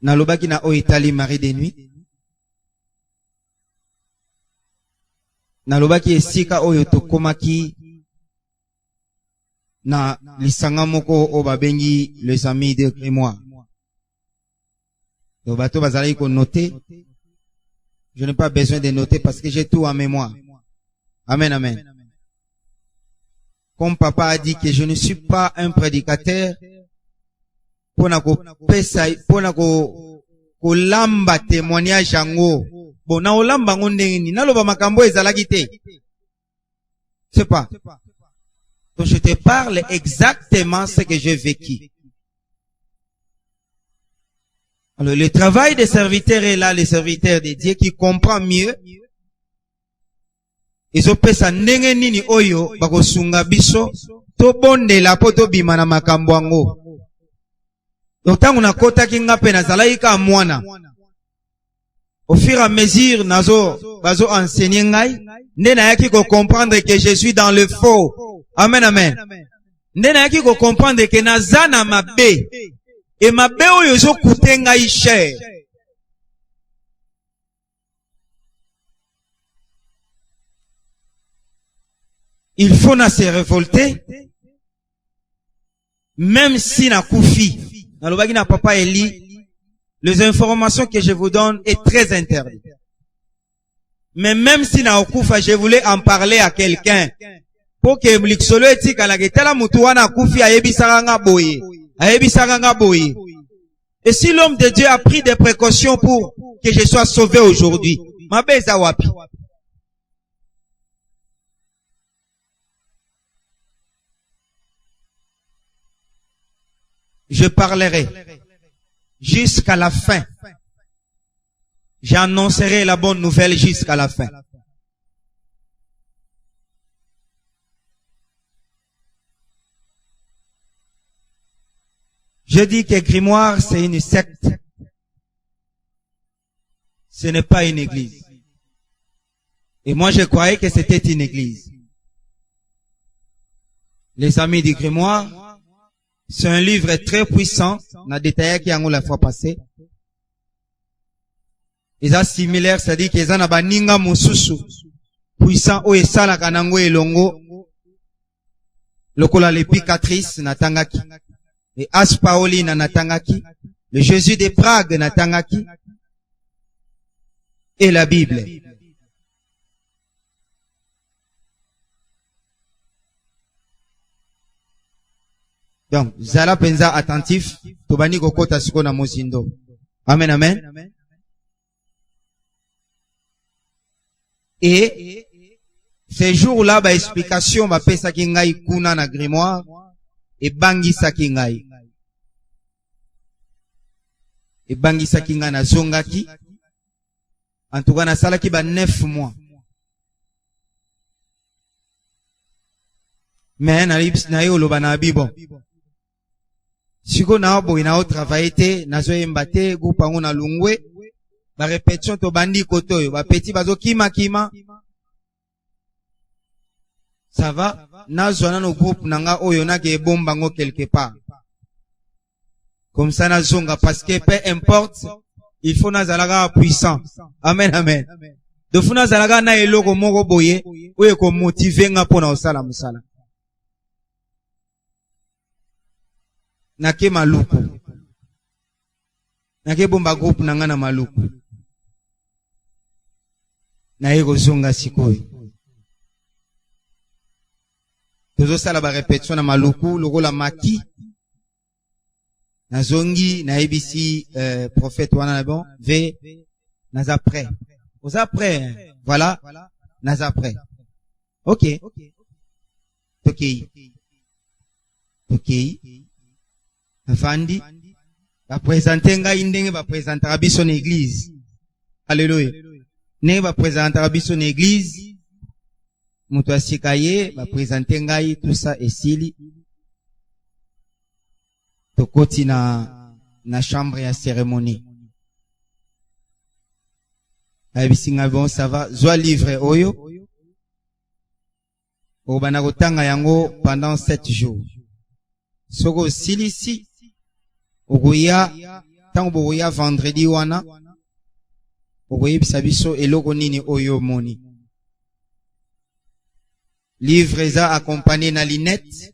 na lobaki na o Italie Marie de nuit. Na lobaki esika oyo tokomaki na lisanga moko o babengi les amis de Grimoire. Donc bato bazali ko noter. Je n'ai pas besoin de noter parce que j'ai tout en mémoire. Amen, amen. Comme papa a dit que je ne suis pas un prédicateur pona ko pesa pona ko lamba témoignage yango. Bon na olamba ngondeni na loba makambo ezalaki te. C'est pas. Donc je te parle exactement ce que j'ai vécu. Alors le travail des serviteurs est là, les serviteurs de Dieu qui comprend mieux. Ils ont pesa ndenge nini oyo bako sunga biso to bonde la poto bimana makambo yango. Donc tangu na kota kinga pe na zalaika mwana. Au fur et à mesure nazo bazo enseigner ngai nde na yaki ko comprendre que je suis dans le faux. Amen, amen. Nde na yaki ko comprendre que nazana mabe et mabe oyo zo coûter ngai cher. Il faut na se révolter même si na koufi. Na lobaki na papa Eli, les informations que je vous donne est très interdite. Mais même si na okufa, je voulais en parler à quelqu'un. Pour que mliksolo etika na ketala mutu wana akufi ayebisaka nga boye. Ayebisaka nga boye. Et si l'homme de Dieu a pris des précautions pour que je sois sauvé aujourd'hui, mabe eza wapi? Je parlerai jusqu'à la fin. J'annoncerai la bonne nouvelle jusqu'à la fin. Je dis que Grimoire, c'est une secte. Ce n'est pas une église. Et moi, je croyais que c'était une église. Les amis du grimoire, c'est un livre très puissant. On a détaillé qui a la fois passée. Ils sont similaires, c'est-à-dire qu'ils ont un ninga mususu puissant ou esala kanango elongo. Lokola l'épicatrice natangaki. Et Aspaoli na natangaki. Le Jésus de Prague natangaki. Et la Bible. Donc, zala penza attentif, tobani kokota siko na mosindo. Amen, amen. Et, ces jours-là, ba explication, ba pesa ki ngai kuna na grimoire, et bangi sa ki ngai. Et bangi sa ki ngai na zongaki. En tout cas, na salaki ba 9 mois. Mais, na yo loba na bibo. Siko na obo ina o travailler te, na zo embate, gupango na lungwe, ba répétition to bandi kotoyo, ba petit bazo kima. Ça va? Na zo na no groupe nanga oyo na ke bombango quelque part. Comme ça na zonga, parce que peu importe, il faut na zalaga puissant. Amen, amen. De funa zalaga na eloko moko boye, oyo ko motiver nga pona osala musala. Nake maluku. Nake bomba groupe nanga na maluku. Na ego zonga sikoi. Tozo sala ba répétition na maluku, logo la maki. Na zongi, na ebisi, prophète wana na bon, ve, naza prêt. Oza prêt, voilà, naza prêt. Ok. Fandi, va présenter ngai ndenge va présenter abiso na église. Alléluia. Ne va présenter abiso na église. Mutu asikaye va présenter ngai tout ça esili. Tokoti na chambre ya cérémonie. Abisinga bon ça va. Zwa livre oyo. Obana kotanga yango pendant 7 jours. Soko silisi. Ogoya, tango bogoya vendredi wana, ogoye bisabiso eloko nini oyo moni. Livre eza accompagné na linette,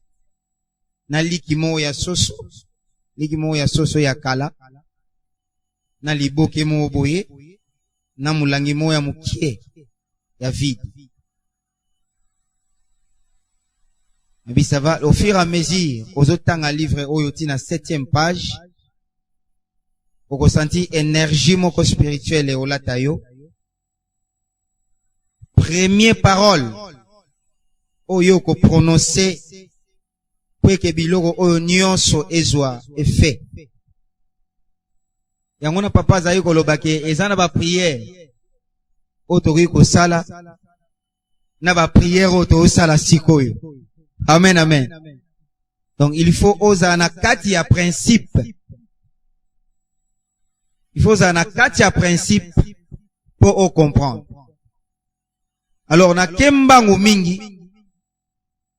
na likimo ya soso ya kala, na liboke mo boye, na mulangi mo ya mukie, ya vide. Mais ça va, au fur et à mesure, aux autres temps à livre oyo ti na 7e page, oko senti énergie moko spirituelle o latayo. Premier parole oyo ko prononcer pour que biloko oyo nyonso ezwa effet. Yango na papa zayi ko lobake ezana ba prière otori ko sala na ba prière oto sala sikoyo. Amen, amen. Donc, il faut oser na kati ya principe. Il faut oser na kati ya principe pour comprendre. Alors, na kembangu mingi,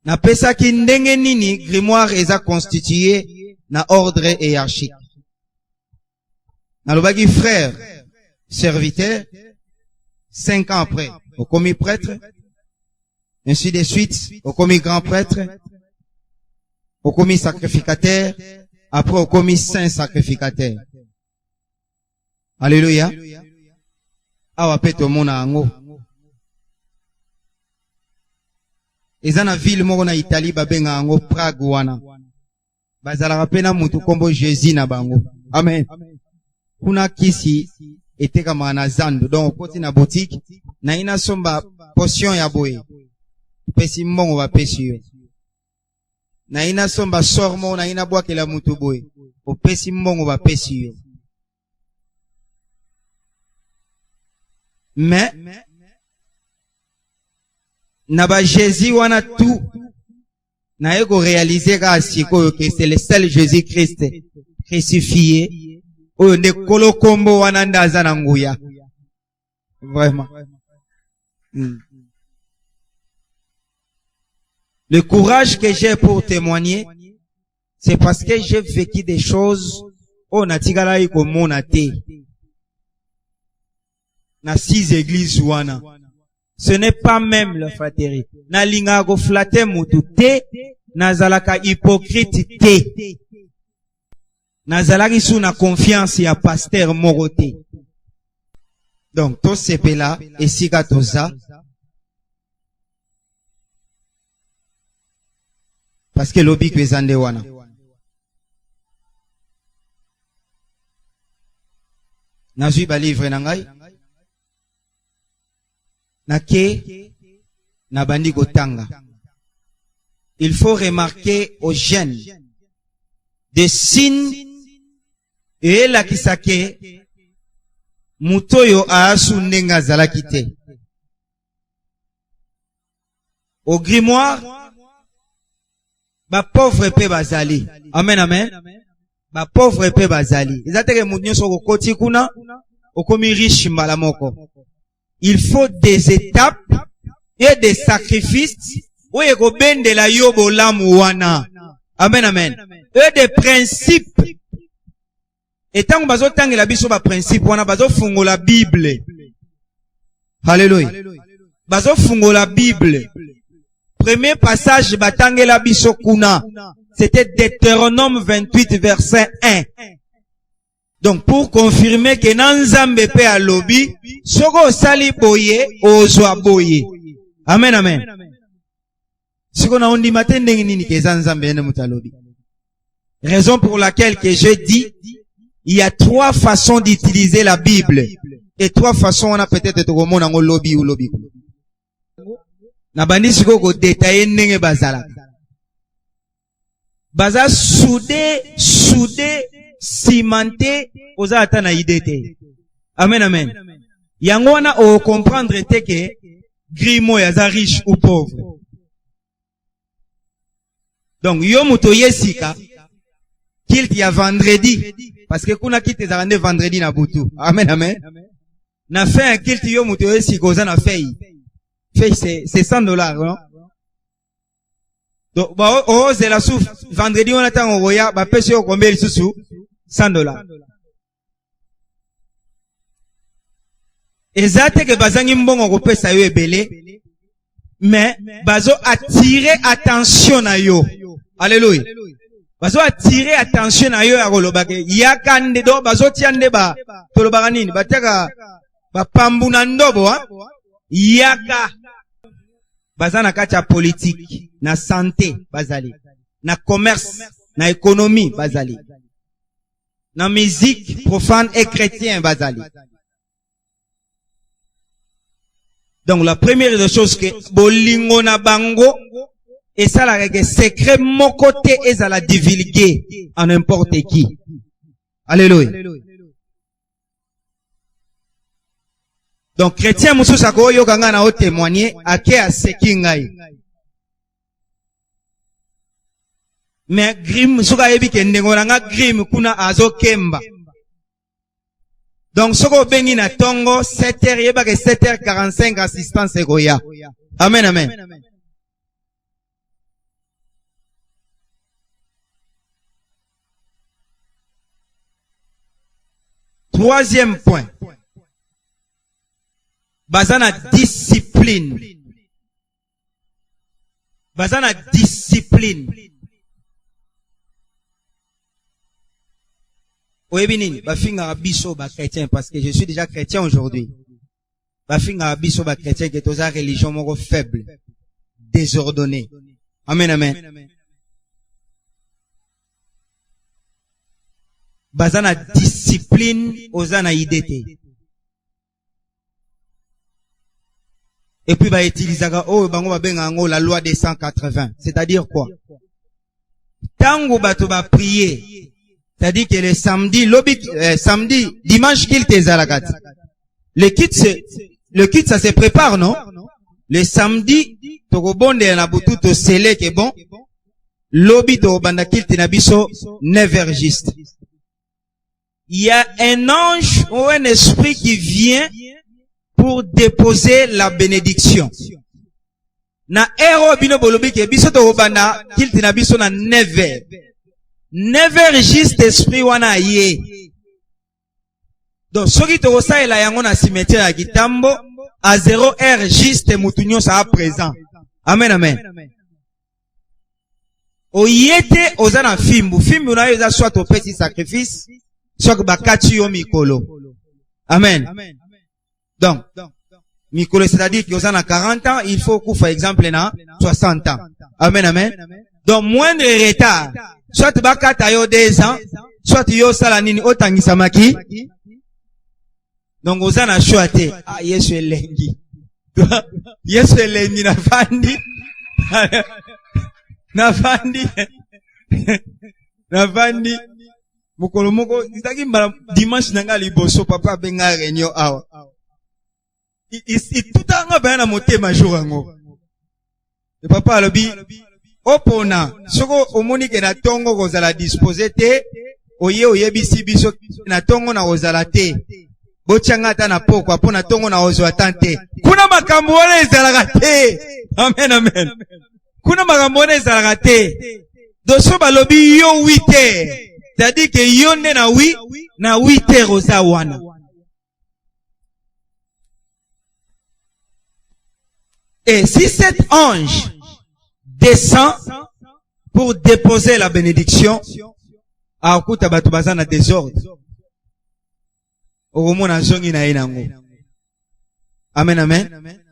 na pesa ki ndenge nini grimoire eza constitué na ordre hiérarchique. Na lobaki frère, serviteur, 5 ans après, au commis prêtre, ainsi de suite, au commis grand prêtre, au commis sacrificateur, après au commis saint sacrificateur. Alléluia. Awa peto mona ango. Ezana ville moko na Italie babenga ango Prague wana. Bazala pena mutu kombo Jésus na bango. Amen. Kuna kisi eteka mana zando. Donc koti na boutique na ina somba potion ya boye. Pesi mbongo ba pesi yo. Na ina somba sormo na ina bwa kela mutu boye. O pesi mbongo ba pesi yo. Mais na ba Jésus wana tout na ego réaliser ka siko que c'est le seul Jésus Christ crucifié oyo nde kolo kombo wana ndaza na nguya. Vraiment. Le courage que j'ai pour témoigner, c'est parce que j'ai vécu des choses au natigala iko monate. Na 6 églises wana. Ce n'est pas même la flatterie. Na linga go flatter mutu te, na zalaka hypocrite te. Na zalaki sous na confiance ya pasteur morote. Donc, to sepela, et sika toza. Parce que l'obi kwezande wana. Nazui ba livre nangai. Nake, na bandi kotanga. Il faut remarquer aux jeunes des signes et la kisake mutoyo aasu nenga zalakite. Au grimoire, ba pauvre pe bazali. Amen, amen. Ba pauvre pe bazali. Izateke munyo soko koti kuna, okomi riche malamoko. Il faut des étapes et des sacrifices où il faut ben de la yobo wana. Amen, amen. Et des principes. Et tant que bazo tangi la biso ba principe wana bazo fungo la Bible. Alléluia. Bazo fungo la Bible. Premier passage batangi la biso kuna. C'était Deutéronome 28 verset 1. Donc, pour confirmer que Nanzambe pe a lobby, soko sali boye, ozwa boye. Amen, amen. Soko na ondi matin dengi nini ke Nanzambe ene muta lobby. Raison pour laquelle que je dis, il y a 3 façons d'utiliser la Bible. Et 3 façons, on a peut-être tout le monde en lobby ou lobby. Na bandi siko ko détailler nenge bazala. Baza soudé, cimenté, oza atana idete. Amen, amen. Yango wana o comprendre te que grimo yaza riche ou pauvre. Donc, yo muto yesika, kilt ya vendredi, parce que kuna kilt ezarande vendredi na butu. Amen, amen. Na fait un kilt yo muto yesika oza na fei. Fei c'est $100, non? Donc, bah, oh, c'est la souffle. Vendredi, on attend au roya, bah, pêche au combien il sous $100. Et ça, que bazangi mbongo ko pesa yo ebele. Mais, bazo attirer attention na yo. Alléluia. Bazo attirer attention na yo ya kolobake. Yakande do, bazo tiande ba, tolobaka nini, bataka, ba pambuna ndobo, ha? Yaka. Baza na kati ya politique, na santé, bazali. Na commerce, na économie, bazali. Na musique, profane et chrétien, bazali. Donc, la première des choses que, bolingo na bango, et ça la règle, secret, mon côté, et ça la divulguer à n'importe qui. Alléluia. Donc, chrétien, moussou sako, yo kanga na o témoigner, ake a sekingai. Mais, grim, souka ebi kendengo nga grim kuna azo kemba. Donc, soko bengi na tongo, 7h, yeba ke 7h45 assistance egoya. Amen, amen. Troisième point. Bazana discipline. Bazana discipline. Oebinini, bafinga abiso ba chrétien, parce que je suis déjà chrétien aujourd'hui. Bafinga abiso ba chrétien, qui est aux religion moro faible, désordonnée. Amen, amen. Bazana discipline, ozana idete. Et puis, bah, utilisera, oh, bango ba benga ngo la loi des 180. C'est-à-dire quoi? Tango bato ba prier. C'est-à-dire que le samedi, samedi, dimanche qu'il te zalagat. Le kit, ça se prépare, non? Le samedi, toko bonde na butu to sele ke bon. Lobby to banda qu'il te nabiso 9h juste. Il y a un ange ou un esprit qui vient pour déposer la bénédiction. Na ero bino bolobi ke biso to obanda kilti na biso na 9h. 9h juste esprit wana ye. Donc soki to kosaela yango na cimetière ya Kitambo à 0h juste mutunyo sa présent. Amen amen. Oyete ozana fimbu. Fimbu na yo eza soit opesi sacrifice, soit bakati yo mikolo. Amen. Donc mikolo c'est-à-dire que ozana 40 ans, il faut kufa exemple na 60 ans. Amen amen. Donc moindre retard, soit bakata yo 2 ans, soit yo sala nini otangisa maki. Donc ozana choate. Ah Yesu elengi. Yesu elengi na fandi. Navandi mukolo moko itaki mbala dimanche nanga liboso papa benga réunion awa itutanga bana motema jour ngo le papa alobi opona soko omoni ke na tongo kozala disposer te oyebisi biso na tongo na kozala te bochanga ata na poko pona tongo na ozwa tante kuna makambo wana ezalaka te. Amen amen. Kuna makambo wana ezalaka te. Doso balobi yo 8h. C'est-à-dire que yo nde na 8h oza wana. Et si cet ange descend pour déposer la bénédiction, akuta bato baza na désordre. Okomona zongi na enango. Amen amen.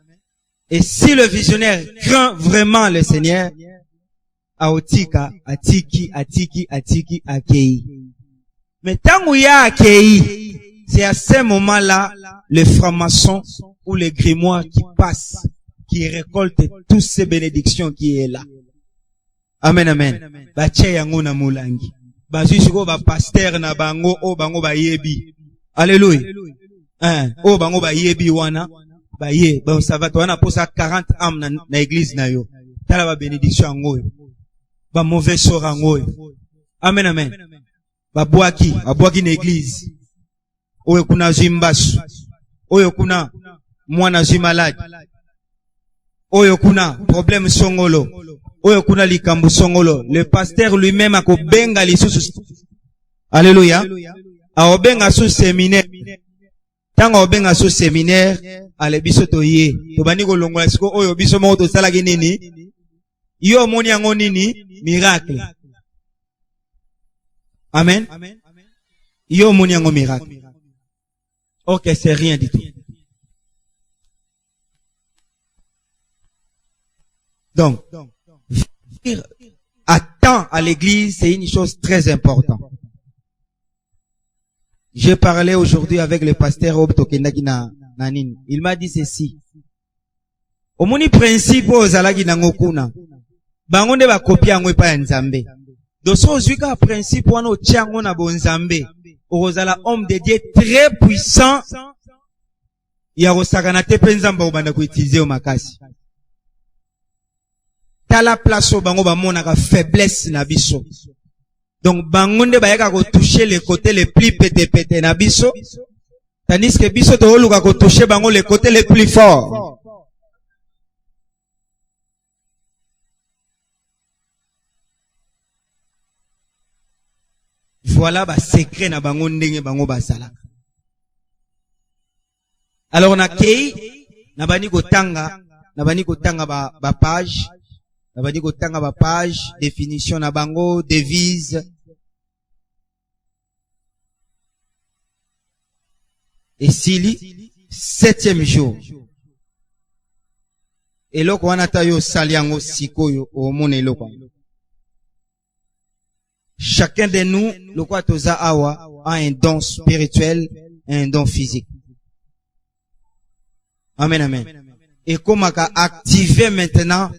Et si le visionnaire craint vraiment le Seigneur, aotika, atiki, akei. Mais tant où il y a akei, c'est à ce moment-là, le franc-maçon ou le grimoire qui passe, qui récolte toutes ces bénédictions qui est là. Amen, amen. Bache yango na mulangi. Bazusiko ba pasteur na bango, o bango ba yebi. Alléluia. O bango ba yebi wana. Baye, bon ça va toi na posa 40 âmes na église na yo. Tala ba bénédiction ngoyo. Ba mauvais sort ngoyo. Amen amen. Ba boaki na église. Oyo kuna zimbasu. Oyo kuna mwana zimalade. Oyo kuna problème songolo. Oyo kuna likambu songolo. Le pasteur lui-même akobenga lisusu. Alléluia. Aobenga sous séminaire. Tango obenga so séminaire ale biso toye to bani ko longola siko oyo biso mo to sala nini yo moni yango nini miracle. Amen. Yo moni yango miracle. OK, c'est rien du tout. Donc venir à temps à l'église, c'est une chose très importante. J'ai parlé aujourd'hui avec le pasteur Obto Kendaki na nini. Il m'a dit ceci. Omoni principe ozalaki nango kuna. Bango nde ba copie yango epa ya Nzambe. Doso ozwika principe wana otiango na bonzambe. Ozala homme de Dieu très puissant. Ya kosakana te pe Nzambe obanda ko utiliser o makasi. Tala place o bango ba monaka faiblesse na biso. Donc, bangonde bayaka ko toucher les côtés les plus pété na biso. Tandis que biso to oluka ko toucher bango les côtés les plus forts. Voilà ba secret na bango ndenge bango basala. Alors na kei na bani ko tanga ba page. Na bani ko tanga ba page, définition na bango, devise. Et s'ili 7e jour. Et loko wana tayo saliango sikoyo o mone loko. Chacun de nous, loko toza awa a un don spirituel et un don physique. Amen amen. Et comment activer maintenant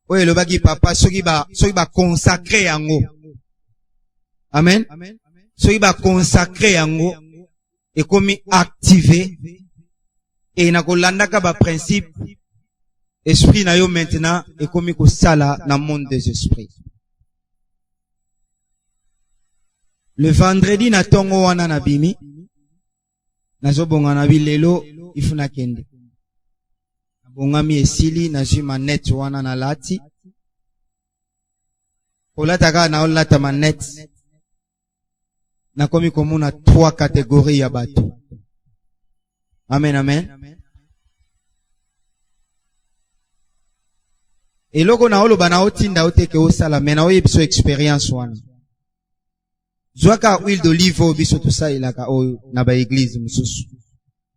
oye le bagi papa soki ba consacrer yango. Amen. Soki ba consacrer yango et comme activer et na kolandaka ba principe esprit na yo maintenant et comme ko sala na monde des esprits. Le vendredi na tongo wana na bimi nazo bonga na bilelo ifuna kende. bongami esili nazwi manette wana na lati olataka na olata manette nakomi komona 3 catégories ya bato. Amen, amen. Eloko na oloba na otinda oteke osala mena oyebiso experience wana. Zwaka huile d'olive biso tosalelaka oyo na ba église mususu.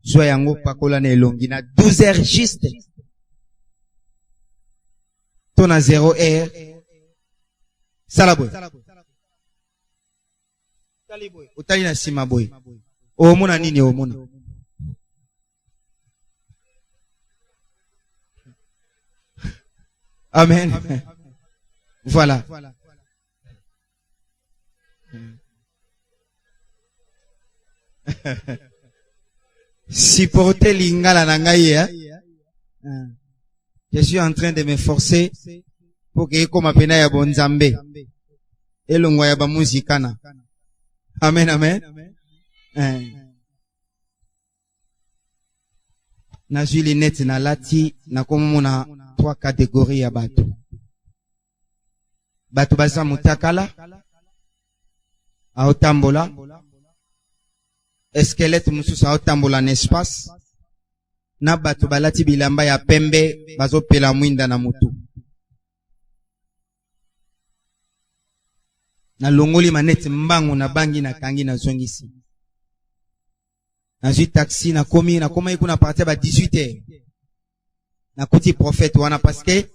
Zwa yango pakola na elongi na 12 heures juste. To na 0 heure. Sala boy. Utali na sima boy. Omona nini omona? Amen. Voilà. Supporter lingala na ngai ya. Je suis en train de m'efforcer pour que comme apena ya bonzambe. Elongwa ya ba muzikana. Amen, amen. Na juli net na lati na komona 3 catégories ya bato. Bato baza mutakala aotambola esquelette mususu aotambola na espace na bato balati bilamba ya pembe bazopela mwinda na mutu. Na longoli maneti mbangu na bangi na kangi na zongisi. Nazwi taxi na komi kuna partir ba 18h. Na kuti prophète wana parce que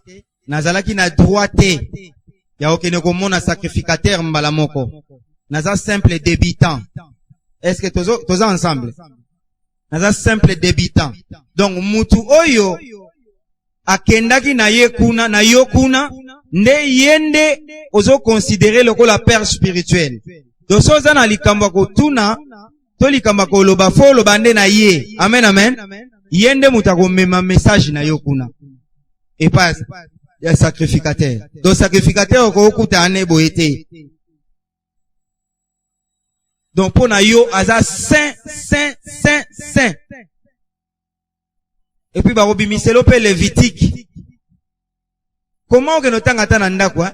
nazalaki na droite ya okene komona sacrificateur mbala moko. Naza simple débutant. Est-ce que toza ensemble? Naza simple débutant. Donc mutu oyo akendaki na ye kuna na yo kuna nde yende ozo considérer lokola père spirituel. Donc soza na likambo ko tuna to likambo ko loba fo loba nde na ye. Amen, amen. Yende mutako mema message na yo kuna. Et pas ya sacrificateur. Donc sacrificateur ko okuta ane boete. Donc pour na yo aza saint. Et puis barobi miselo pe Lévitique. Comment que notanga tananda quoi?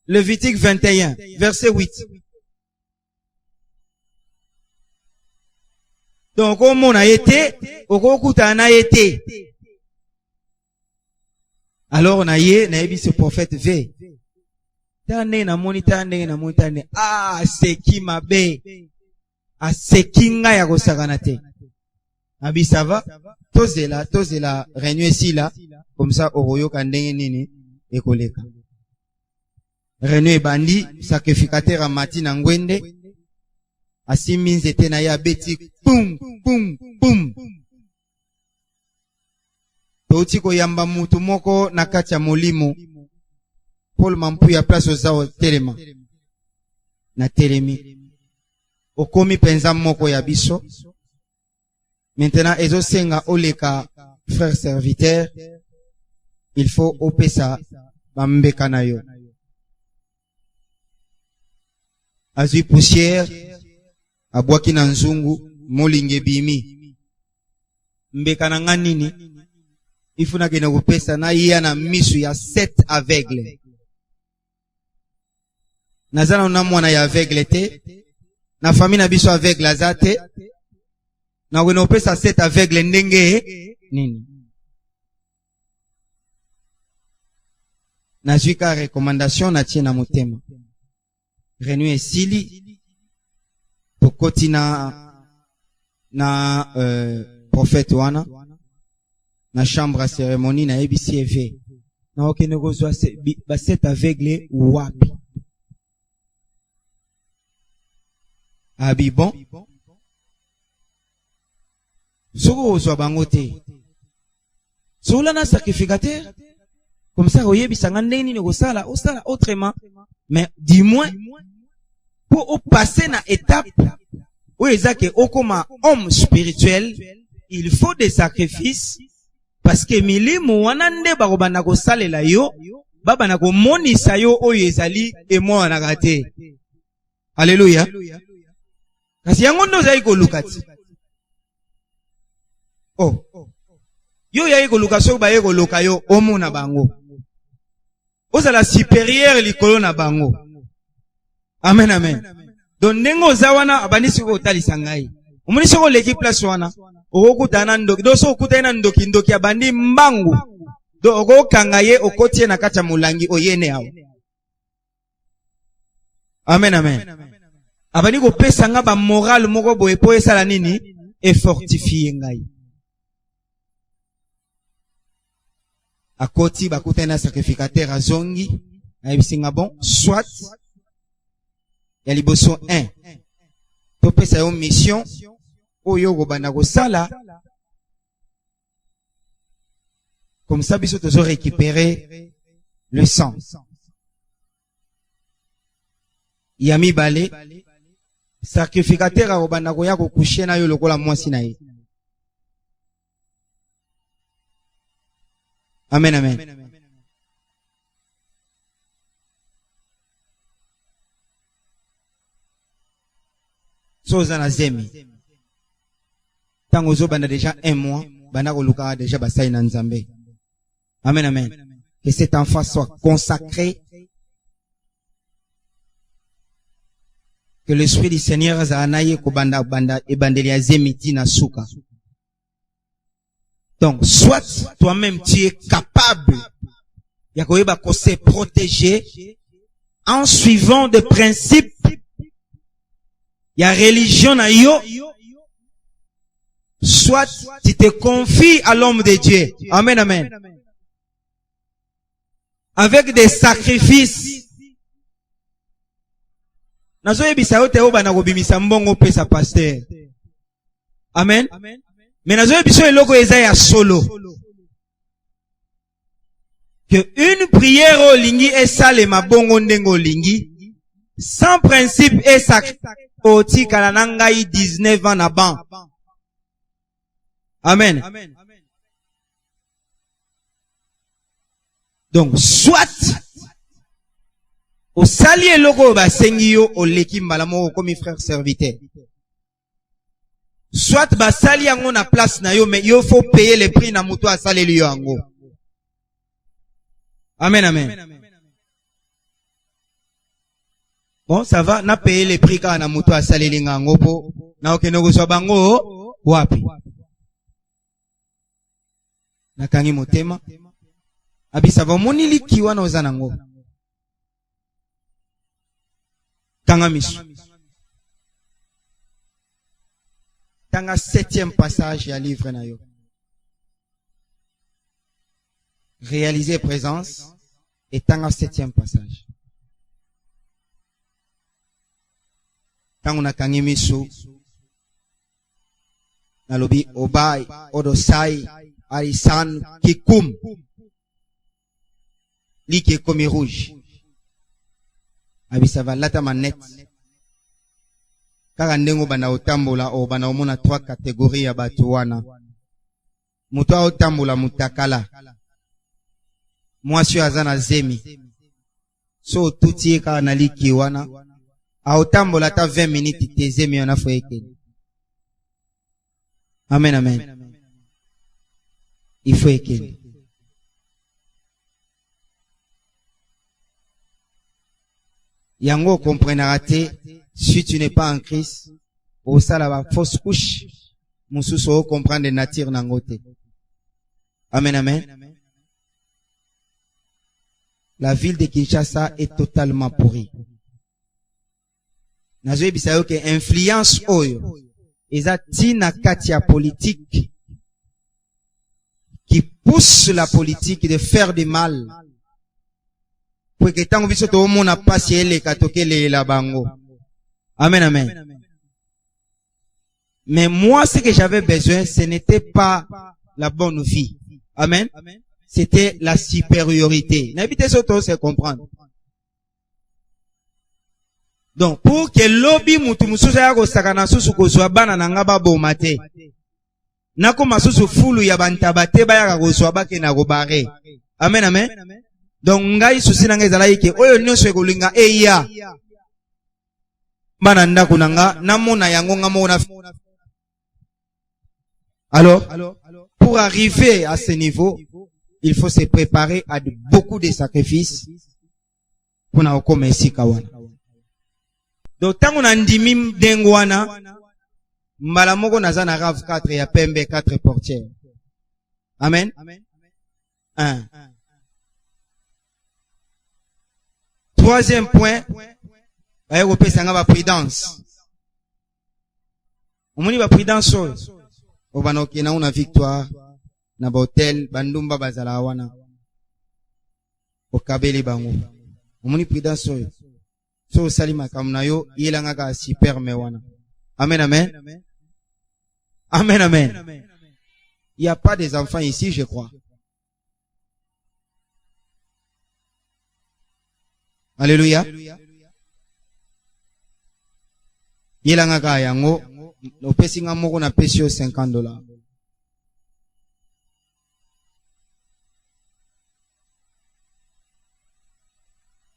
Lévitique 21 verset 8. Donc comme on a été, okuta na été. Alors on a yé na ebi ce prophète ve. Tane na moni. Ah, seki mabe. Ah, seki nga ya kosakana te. Abi ça va? Tozela réunion ici là. Comme ça, oroyo kandenge nini, ekoleka. Réunion bandi, sacrificateur a mati na ngwende. Asimi nzete na ya beti. Boum. Touti ko yamba mutu moko na kacha molimo. Paul mampu ya place ozao telema. Na telemi. Okomi penza moko ya biso. Maintenant, ezo senga oleka frère serviteur. Il faut opesa bambeka na yo. Azui poussière. Abwaki na nzungu. Molinge bimi. Mbeka na nganini. Ifuna kene kupesa na iya na misu ya 7 aveugle. Nazana unamwana ya aveugle te. Na famille na biso aveugle azate. Na wena upesa 7 aveugle ndenge nini. Nazuika recommandation na tie na motema. Renu esili. Tokoti na prophète wana. Na chambre à cérémonie na EBCV. Na okene kozwa ba 7 aveugle wapi. Abi bon. Soko ozwa bango te. Sola na sacrificateur. Comme ça oyebi sangande nini osala autrement. Mais dis-moi pour passer na étape où ezake okoma homme spirituel, il faut des sacrifices. Parce que milimu wanande barobana ko salela yo, baba na ko monisa yo oyo ezali emo wanaka te. Alléluia. Kasi yango ndo zai ko lukati. Oh. Yo ya koluka so ba koluka yo omona bango. Ozala supérieur likolo na bango. Amen amen. Donc nengo zawana abanisi ko talisa ngai. Omoni soko leki place wana. Okokutana ndoki. Do so okutana ndoki ndoki abandi mbangu. Do okokanga ye okotie na kati ya mulangi oyene awo. Amen amen. Abandi ko pesa nga ba moral moko boye po esala nini et fortifier ngai. Akoti bakutana sacrificateur azongi na bisinga bon soit ya liboso 1 to pesa yo mission oyo gobana ko sala comme ça biso tozo récupérer le sang yami balé sacrificateur agobana ko ya ko coucher na yo lokola mwasi na ye. Amen amen. So zana zemi tango zo banda déjà 1 mois banda ko luka déjà basai na nzambe. Amen amen. Que cet enfant soit consacré, que l'esprit du Seigneur azanaye ko banda ebandeli ya zemi na suka. Donc, soit toi-même tu es capable ya koyeba ko se protéger en suivant des principes ya religion na yo, soit tu te confies à l'homme de Dieu. Amen amen. Avec des sacrifices. Nazo yebisa yo te obana ko bimisa mbongo pesa pasteur. Amen. Mais nazo biso eloko eza ya solo. Que une prière au lingi et sale mabongo ndengo lingi sans principe et sac oti kalanangai 19 ans na ban. Amen. Donc soit au sali eloko ba sengi yo o leki mbala moko comme frère serviteur. Soit basali yango na place na yo, mais il faut payer le prix na muto asali liyo yango. Amen, amen. Bon, ça va, na payer le prix ka na muto asali liyo yango po, na okeno kuswa bango, wapi. Na kangi motema. Abisa va moni liki wana ozanango. Kanga misu. Tanga 7e passage ya livre na yo. Réaliser présence et tanga 7e passage. Tanga na kangi misu. Na lobi obai, odosai, arisan, kikum. Like komi rouge. Abisa va lata manette. Kaka ndengo bana otambola o bana omona 3 catégories ya batu wana. Mutu otambola mutakala. Mwasi azana zemi. So tuti ka na liki wana. A otambola ta 20 minutes te zemi yana foyeke. Amen amen. Il faut eke. Yango comprenera te. Si tu n'es pas en Christ, au salaba fausse couche, mususo comprendre nature nangote. Amen, amen. La ville de Kinshasa est totalement pourrie. Nazoe bisayo ke influence oyo, eza tina katia politique, qui pousse la politique de faire du mal. Pour que tango biso to mona pasi ele katoke le la bango. Amen, amen. Mais moi, ce que j'avais besoin, ce n'était pas la bonne vie. Amen. C'était la supériorité. N'habitez surtout c'est comprendre. Donc, pour que lobby mutumususa yako sakana susu kozwa bana na ngaba bomate. Nako masusu fulu ya bantabate bayaka kozwa bake na robare. Amen, amen. Donc, ngai susi na ngai zalaike oyo nyonso ekolinga eya. Bana ndako nanga namona yango ngamona. Alors, pour arriver à ce niveau, il faut se préparer à beaucoup de sacrifices pour na okoma esika wana. Donc tango na ndimi dengo wana mbala moko naza na RAV 4 ya pembe 4 portières. Amen. 1. Troisième point, ayo kopesa nga ba prudence. Omoni ba prudence oyo obana okena una victoire na ba hotel bandumba bazala wana okabeli bango. Omoni prudence oyo so salima kamna yo yelanga ka super me wana. Amen, amen. Amen, amen. Il n'y a pas des enfants ici, je crois. Alléluia. Yelanga ka yango opesi nga moko na pesi yo $50.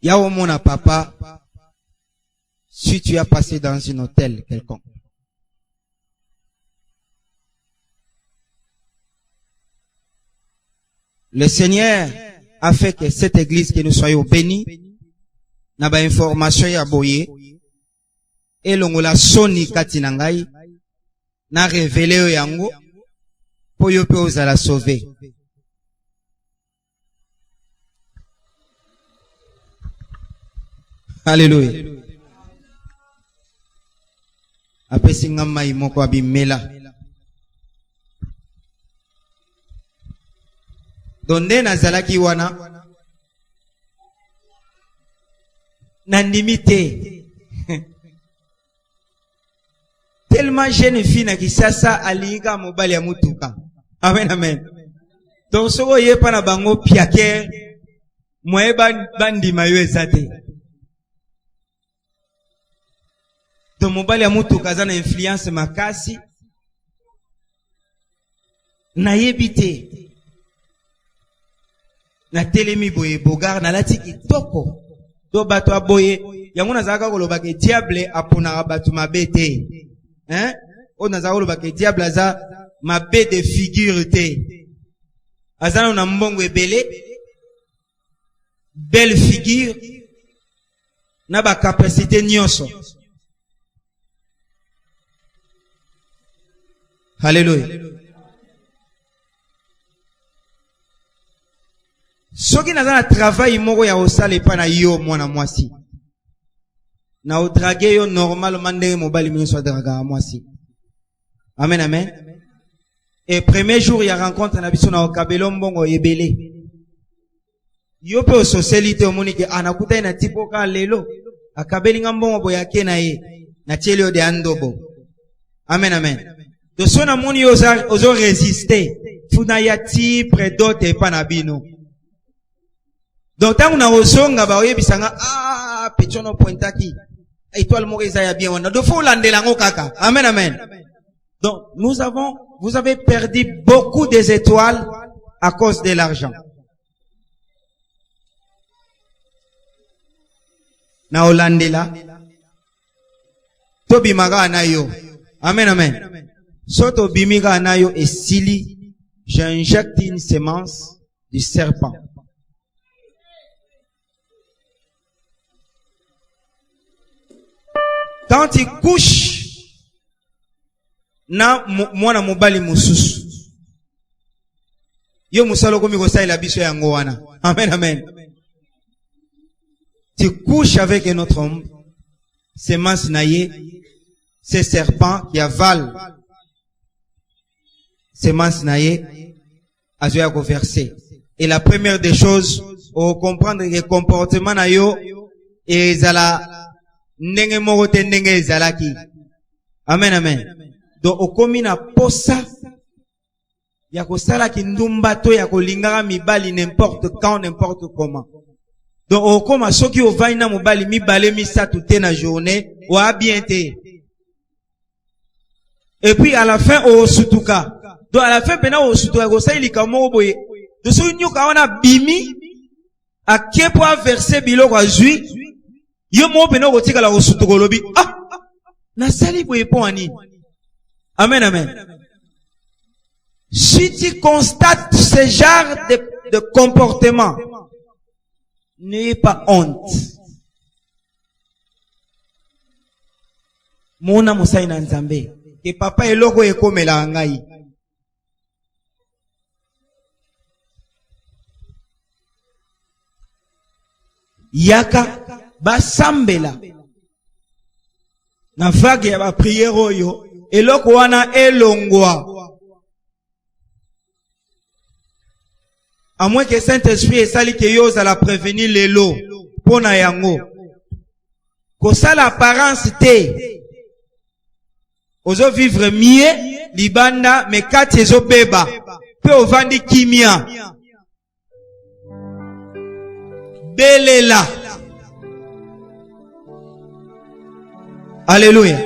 Yao mona papa, si tu as passé dans un hôtel quelconque, le Seigneur a fait que cette église, que nous soyons bénis, n'a pas information ya boye, et l'ongola soni katinangai, n'a révélé yango, pour yo pe la sauver. Alléluia. Apesi ngama imoko abimela. Donde nazalaki wana nandimite tellement jeune fille na kisasa aliga mobali ya mutuka. Amen, amen. Donc soko yepa na bango piake moeba bandi mayo ezate. Donc mobali ya mutuka za na influence makasi na yebite na telemi boye bogar na lati kitoko do bato aboye yango nazaka koloba ke diable apona bato mabete o nazaka koloba ke diable aza mabe de figure te azana na mbongo ebele belle figure na ba capacité nyonso. Alléluia. Soki naza na travail moko ya osala pa na yo mwana mwasi na odrage yo normalement ndenge mobali minso adraga mwasi. Amen, amen. Et premier jour ya rencontre na biso na okabelo mbongo ebele yo pe osocialité omoni ke anakuta na tipo ka lelo akabeli nga mbongo boyake na ye na tieli yo de andobo. Amen, amen. De son amoni ozo résister funa ya ti predote pa na bino. Donc tant on a osonga ba oyebisanga pechono pointaki étoile moko ya bien wana do fo landela ngo kaka. Amen, amen. Donc vous avez perdu beaucoup des étoiles à cause de l'argent. Na olandela to bimaga na yo. Amen, amen. Soto bimiga na yo esili, j'injecte une semence du serpent. Quand il couche na mwana mobali mususu yo musalo komi ko saila biso yango wana. Amen, amen. Tu couches avec un autre homme, semence naye, ce serpent qui avale semence naye azoya ko verser. Et la première des choses au comprendre le comportement na yo et zala ndenge moko te ndenge ezalaki. Amen, amen. Donc okomi na posa ya kosala kindumba to ya kolingaka mibali n'importe quand n'importe comment. Donc okoma soki ovai na mobali mibale misatu te na journée wa bien te. Et puis à la fin osutuka. Donc à la fin pena osutuka kosala likamo boye. De so nyoka wana bimi akepo a verser biloko azui yo mo pena kotika la osutuka lobi na sali boye po ani. Amen, amen. Si tu constates ce genre de comportement, n'ayez pas honte. Mona musai na nzambe. Que papa eloko ekomela ngai. Yaka basambela. Na vague ya ba prière oyo, eloko wana elongwa. À moins que Saint-Esprit esali ke yo za la prévenir lelo pona yango. Ko ça l'apparence te. Ozo vivre mieux libanda mais kati ezo beba pe ovandi kimia. Belela. Alléluia.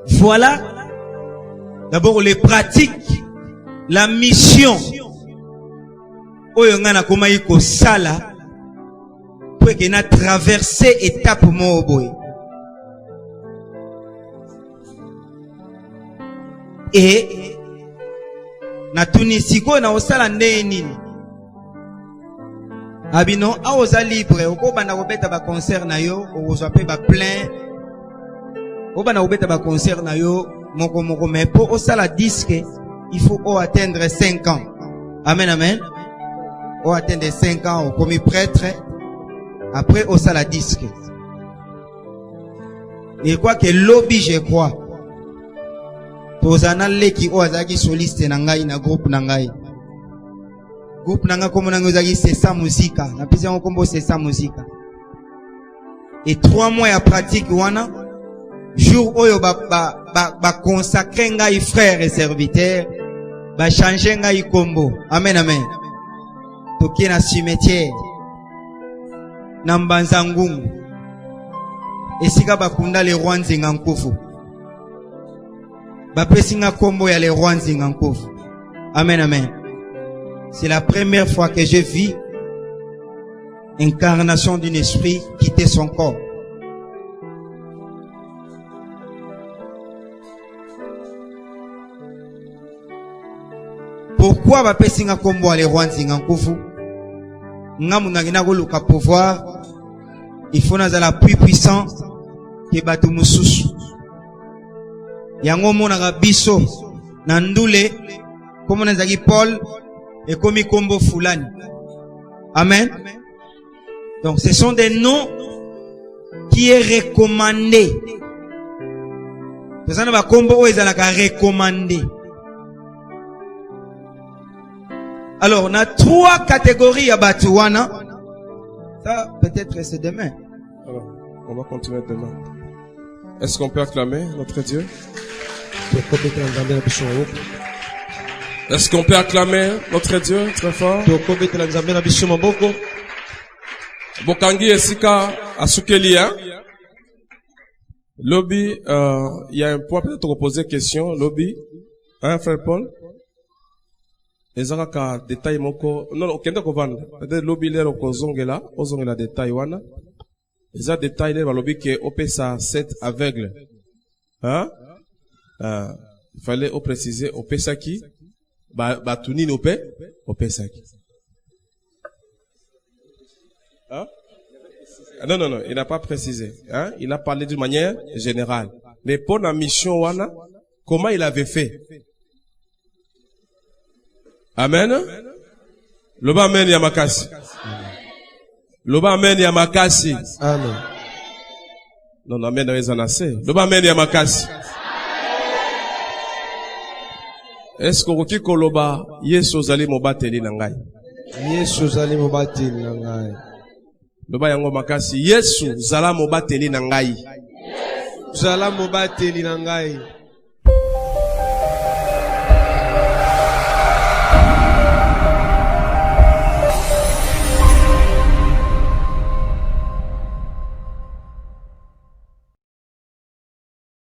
Voilà d'abord les pratiques, la mission. Oyo ngana koma yiko sala pour que na traverser étape mo boy. Et na tunisiko na osala nini? Abino a oza libre oko banda kobeta ba concert na yo okozwa pe ba plein. O banda kobeta ba concert na yo moko mais pour osala disque il faut atteindre 5 ans. Amen amen. O atteindre 5 ans comme prêtre après osala disque. Et quoi que lobby je crois. Tozana leki o azaki soliste na ngai na groupe na ngai. Groupe na ngai comme na ngozaki c'est ça musique. Na pisa on combo c'est ça musique. Et 3 mois ya pratique wana jour oyo ba consacrer ngai frères et serviteurs ba changer ngai combo. Amen amen. Toki na cimetière na Mbanzangungu. Esika bakunda le roi Nzinga Nkufu. Bapesinga kombo ya le roi Nzinga Nkufu. Amen amen. C'est la première fois que je vis incarnation d'un esprit quitter son corps. Pourquoi bapesinga kombo ya le roi Nzinga Nkufu? Ngamu ngina koluka pouvoir. Il faut nazala plus puissant que batu mususu. Yango mona biso na ndule comme nazaki Paul et comme kombo fulani. Amen. Donc ce sont des noms qui est recommandé. Ce sont des kombo ezalaka recommandé. Alors on a 3 catégories à batuwana. Ça peut-être c'est demain. Alors, on va continuer demain. Est-ce qu'on peut acclamer notre Dieu? Est-ce qu'on peut acclamer notre Dieu très fort? Bokangi esika asukeli hein? Lobby, il y a un point peut-être reposer question. Lobby, hein, frère Paul? Ezaka détail moko non okenda kovanda peut-être lobby lero kozongela détail wana eza détail lero lobby que opesa 7 aveugle hein il fallait préciser opesa ki ba tunini opesa ki hein non il n'a pas précisé hein il a parlé d'une manière générale mais pour la mission wana comment il avait fait. Amen. Loba amen ya makasi. Loba amen ya makasi. Amen. Non, amen rezanase. Loba amen ya makasi. Est-ce qu'on roki koloba Yesu zali mobateli na ngai? Yesu zali mobateli na ngai. Loba yango makasi. Yesu zala mobateli na ngai. Zala mobateli na ngai.